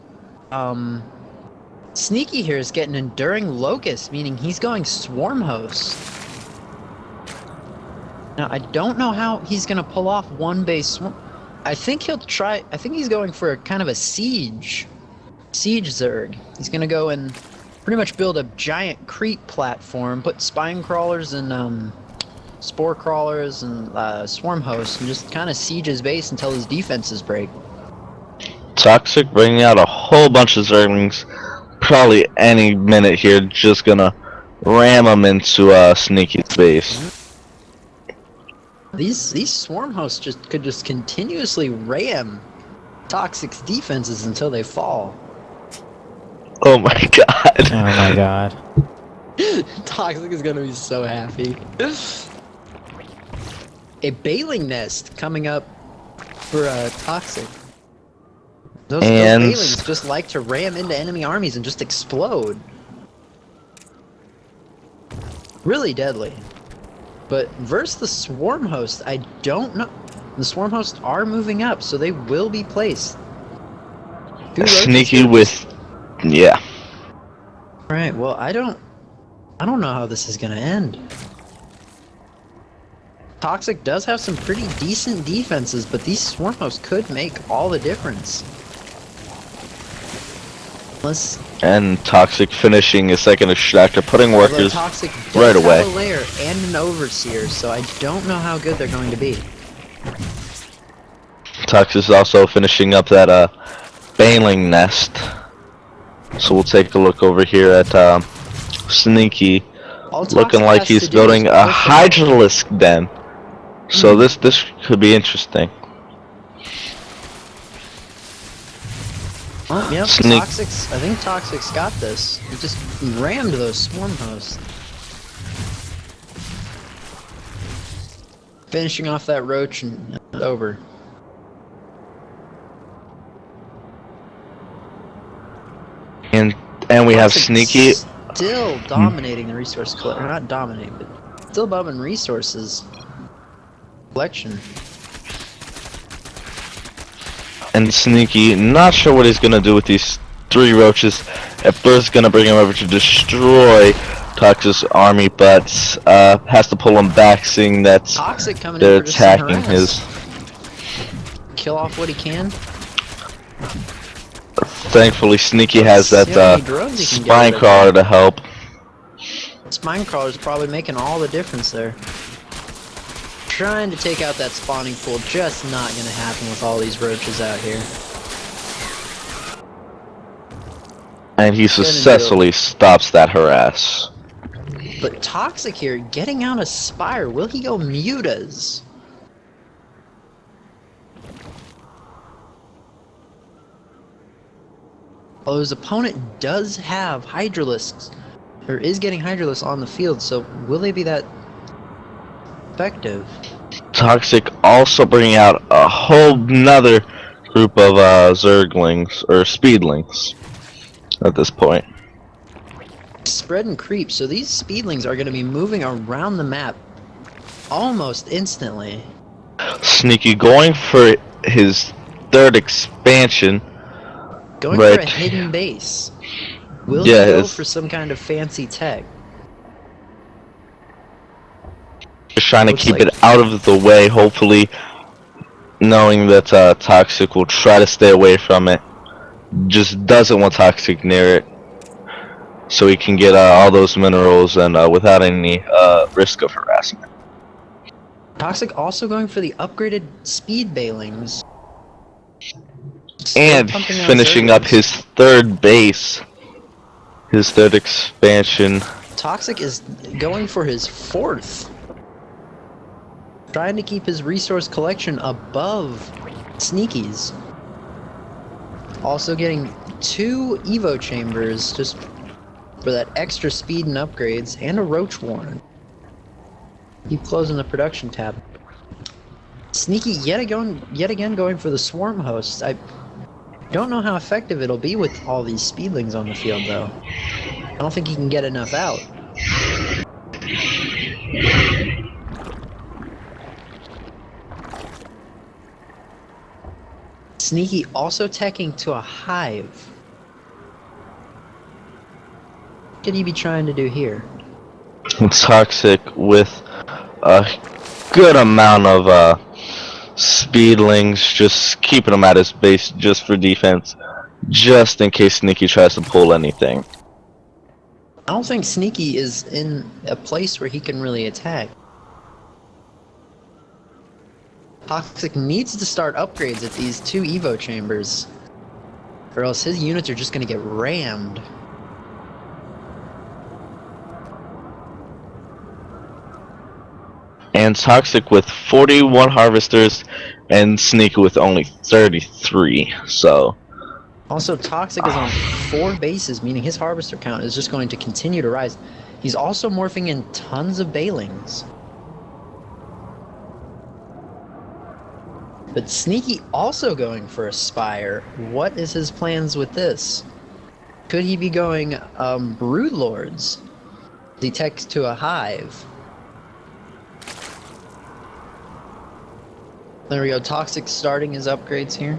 Sneaky here is getting Enduring Locust, meaning he's going Swarm Host. Now I don't know how he's gonna pull off one base swarm. I think he's going for a kind of a siege Zerg. He's gonna go and pretty much build a giant creep platform, put spine crawlers and spore crawlers and swarm hosts, and just kind of siege his base until his defenses break. Toxic bringing out a whole bunch of Zerglings, probably any minute here, just gonna ram them into Sneaky's base. These swarm hosts could just continuously ram Toxic's defenses until they fall. Oh my god. Oh my god. Toxic is gonna be so happy. A Bailing Nest coming up for Toxic. Those Bailings just like to ram into enemy armies and just explode. Really deadly. But versus the Swarm Host, I don't know. The Swarm Hosts are moving up, so they will be placed. Sneaky with, yeah. Right. Well, I don't know how this is gonna end. Toxic does have some pretty decent defenses, but these Swarm Hosts could make all the difference. And Toxic finishing his second extractor, putting workers Toxic does right away. have a lair and an overseer, so I don't know how good they're going to be. Toxic is also finishing up that Bailing Nest. So we'll take a look over here at Sneaky, All Toxic looking like has to he's do building is a push them Hydralisk den. So this could be interesting. Oh, yep, Sneak. I think Toxic's got this. He just rammed those Swarm Hosts. Finishing off that roach and it's over. And we have Toxic Sneaky. still dominating the resource collection. Not dominating, but still above in resources collection. And Sneaky, not sure what he's gonna do with these 3 roaches. At first, gonna bring him over to destroy Toxic's army, but has to pull him back, seeing that Toxic coming they're in for just some attacking harass. his. Kill off what he can. Thankfully, Sneaky has Let's that see how many drones he can get spine rid of. crawler to help. Spine crawler's probably making all the difference there. Trying to take out that spawning pool, just not gonna happen with all these roaches out here. And he successfully stops that harass. But Toxic here, getting out a Spire. Will he go mutas? Although his opponent does have Hydralisks, or is getting Hydralisks on the field, so will they be that effective? Toxic also bringing out a whole nother group of Zerglings, or Speedlings, at this point. Spread and creep, so these Speedlings are going to be moving around the map almost instantly. Sneaky going for his 3rd expansion. Going for a hidden base. Will he go for some kind of fancy tech? Just trying to Looks keep like- it out of the way, hopefully knowing that Toxic will try to stay away from it. Just doesn't want Toxic near it, so he can get all those minerals and without any risk of harassment. Toxic also going for the upgraded speed bailings. Still And pumping out finishing up Zerglings. his 3rd base, his 3rd expansion. Toxic is going for his 4th. Trying to keep his resource collection above Sneaky's. Also getting 2 Evo chambers just for that extra speed and upgrades, and a roach warren. Keep closing the production tab. Sneaky yet again going for the swarm host. I don't know how effective it'll be with all these speedlings on the field though. I don't think he can get enough out. Sneaky also teching to a hive. What could he be trying to do here? Toxic with a good amount of Speedlings, just keeping him at his base just for defense, just in case Sneaky tries to pull anything. I don't think Sneaky is in a place where he can really attack. Toxic needs to start upgrades at these 2 Evo chambers, or else his units are just going to get rammed. And Toxic with 41 harvesters, and Sneaky with only 33. So Also, Toxic is on 4 bases, meaning his harvester count is just going to continue to rise. He's also morphing in tons of bailings. But Sneaky also going for a Spire. What is his plans with this? Could he be going Brood Lords? Detect to a hive. There we go, Toxic starting his upgrades here.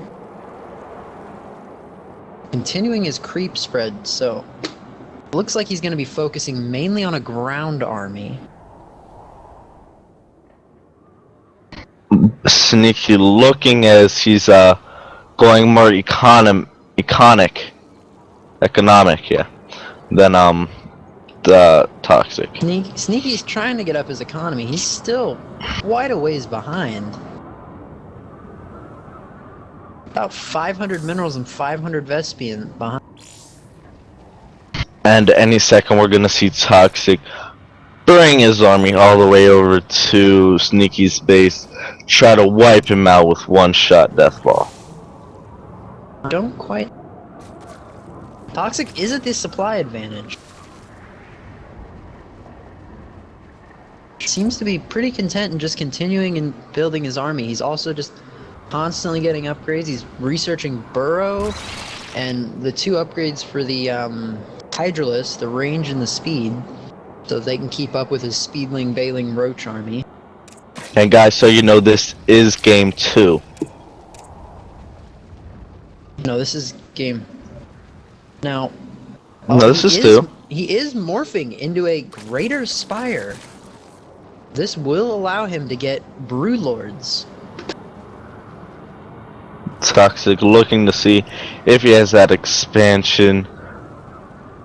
Continuing his creep spread, so looks like he's going to be focusing mainly on a ground army. Sneaky looking as he's going more economic, yeah, than the Toxic. Sneaky's trying to get up his economy. He's still quite a ways behind. About 500 minerals and 500 Vespian behind. And any second we're gonna see Toxic bring his army all the way over to Sneaky's base, try to wipe him out with one-shot death ball. Don't quite. Toxic is at the supply advantage. seems to be pretty content in just continuing and building his army. He's also just constantly getting upgrades. He's researching Burrow and the 2 upgrades for the Hydralisk, the range and the speed, so they can keep up with his Speedling, Bailing, Roach army. And guys, so you know, this is game 2. No, this is game. Now. No, this is 2. He is morphing into a Greater Spire. This will allow him to get Broodlords. Toxic looking to see if he has that expansion.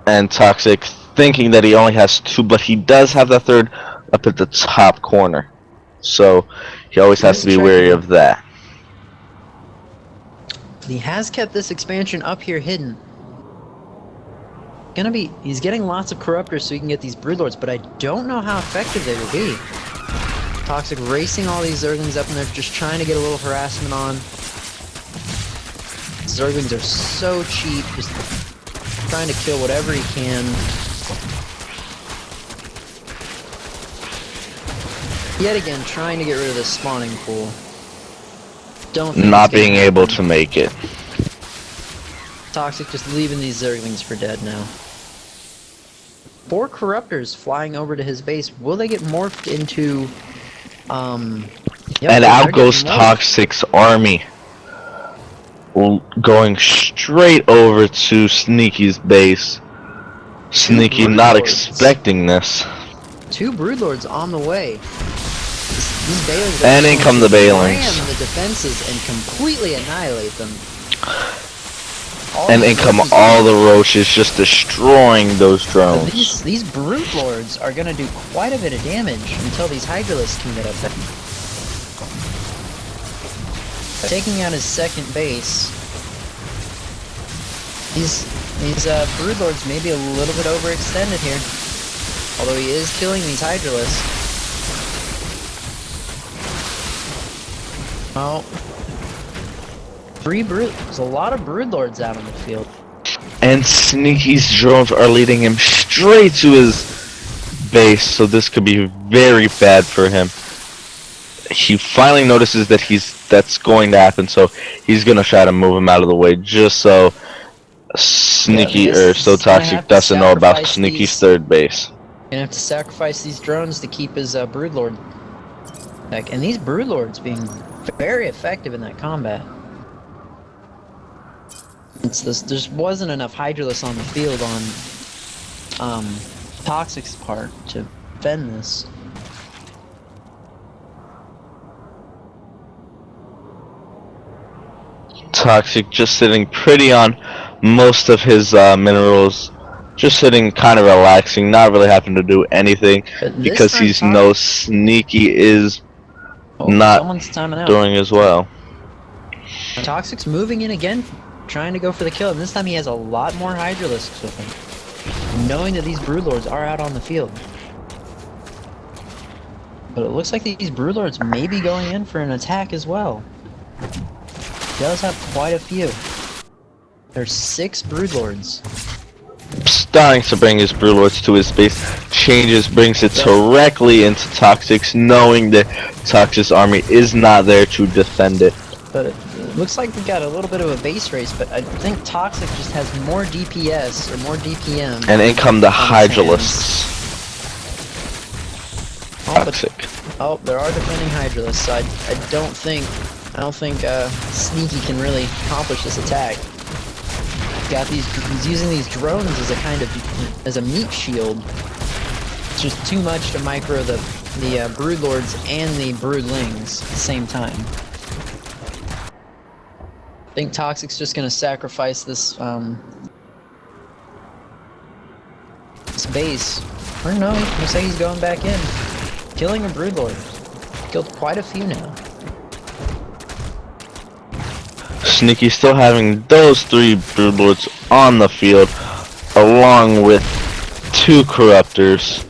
And Toxic thinking that he only has 2, but he does have the 3rd up at the top corner. So he always has to be wary of that. He has kept this expansion up here hidden. He's getting lots of Corruptors so he can get these Broodlords, but I don't know how effective they will be. Toxic racing all these Zerglings up in there, just trying to get a little harassment on. Zerglings are so cheap, just trying to kill whatever he can. Yet again, trying to get rid of this spawning pool. Not being able to make it. Toxic just leaving these Zerglings for dead now. 4 Corruptors flying over to his base. Will they get morphed into... Yep, and out goes Toxic's army. Going straight over to Sneaky's base. Sneaky not expecting this. 2 Broodlords on the way. These Bailings and in come the Bailings. Ram the defenses and completely annihilate them. And in come all the roaches, just destroying those drones. These Broodlords are gonna do quite a bit of damage until these Hydralisks can get up there. Taking out his 2nd base. These Broodlords may be a little bit overextended here. Although he is killing these Hydralisks. Oh. There's a lot of Broodlords out on the field. And Sneaky's drones are leading him straight to his base, so this could be very bad for him. He finally notices that that's going to happen, so he's gonna try to move him out of the way just so so Toxic doesn't know about Sneaky's 3rd base. Gonna have to sacrifice these drones to keep his Broodlord back, and these Broodlords being very effective in that combat. There wasn't enough Hydralisks on the field on Toxic's part to defend this. Toxic just sitting pretty on most of his minerals, just sitting kind of relaxing, not really having to do anything because he's Sneaky is not doing as well. Toxic's moving in again, trying to go for the kill, and this time he has a lot more Hydralisks with him, knowing that these Broodlords are out on the field. But it looks like these Broodlords may be going in for an attack as well. He does have quite a few. There's 6 Broodlords. Starting to bring his Broodlords to his base, brings it directly into Toxic's, knowing that Toxic's army is not there to defend it. But it looks like we got a little bit of a base race, but I think Toxic just has more DPS, or more DPM. And in come the Hydralisks. Toxic. Oh, there are defending Hydralisks, so I don't think Sneaky can really accomplish this attack. He's using these drones as a meat shield. It's just too much to micro the Broodlords and the Broodlings at the same time. I think Toxic's just gonna sacrifice this base. Or no, looks like he's going back in. Killing a Broodlord. Killed quite a few now. Sneaky still having those 3 Broodlords on the field, along with 2 Corruptors,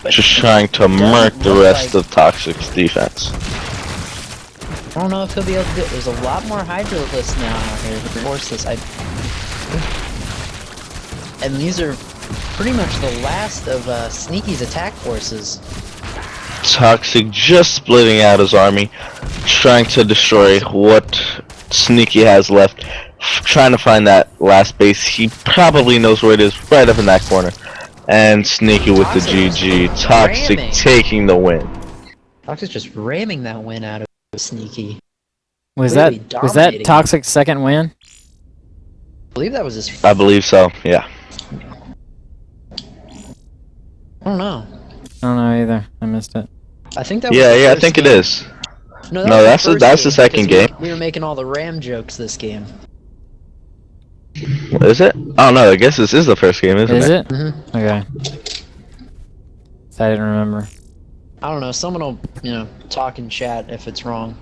just trying to murk the rest of Toxic's defense. I don't know if he'll be able to do it. There's a lot more Hydralisks now out here to force this. And these are pretty much the last of Sneaky's attack forces. Toxic just splitting out his army, trying to destroy what Sneaky has left, trying to find that last base. He probably knows where it is, right up in that corner. And Sneaky with the GG. Toxic ramming. taking the win. Toxic's just ramming that win out of Sneaky. Was Literally that dominating. Toxic's second win? I believe that was his. I believe so, yeah. I don't know. I don't know either. I missed it. I think that was Yeah, the yeah, I first think it game. is. No, No, was that's the the- first that's the game, second because game. We were making all the Ram jokes this game. Is it? Oh no, I guess this is the first game, isn't Is it? Mm-hmm. Okay. I didn't remember. I don't know. Someone will, talk in chat if it's wrong.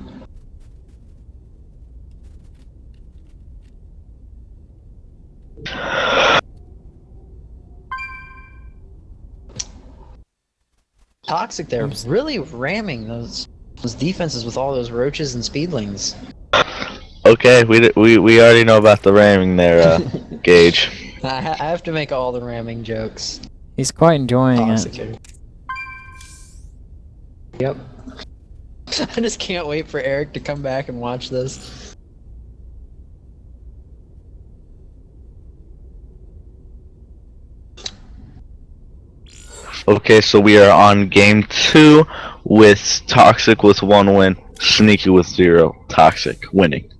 Toxic there, really ramming those defenses with all those roaches and speedlings. Okay, we already know about the ramming there, Gage. I have to make all the ramming jokes. He's quite enjoying Toxic it. here. Yep. I just can't wait for Eric to come back and watch this. Okay, so we are on game 2 with Toxic with 1 win, Sneaky with 0, Toxic winning.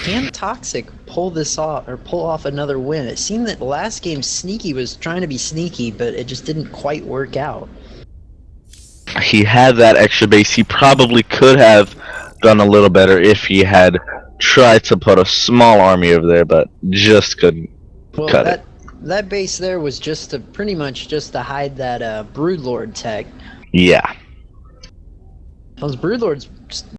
Can Toxic pull this off, or pull off another win? It seemed that last game Sneaky was trying to be sneaky, but it just didn't quite work out. He had that extra base. He probably could have done a little better if he had tried to put a small army over there, but just couldn't Well, cut it. that base there was just to pretty much just to hide that Broodlord tech. Yeah. Those Broodlords just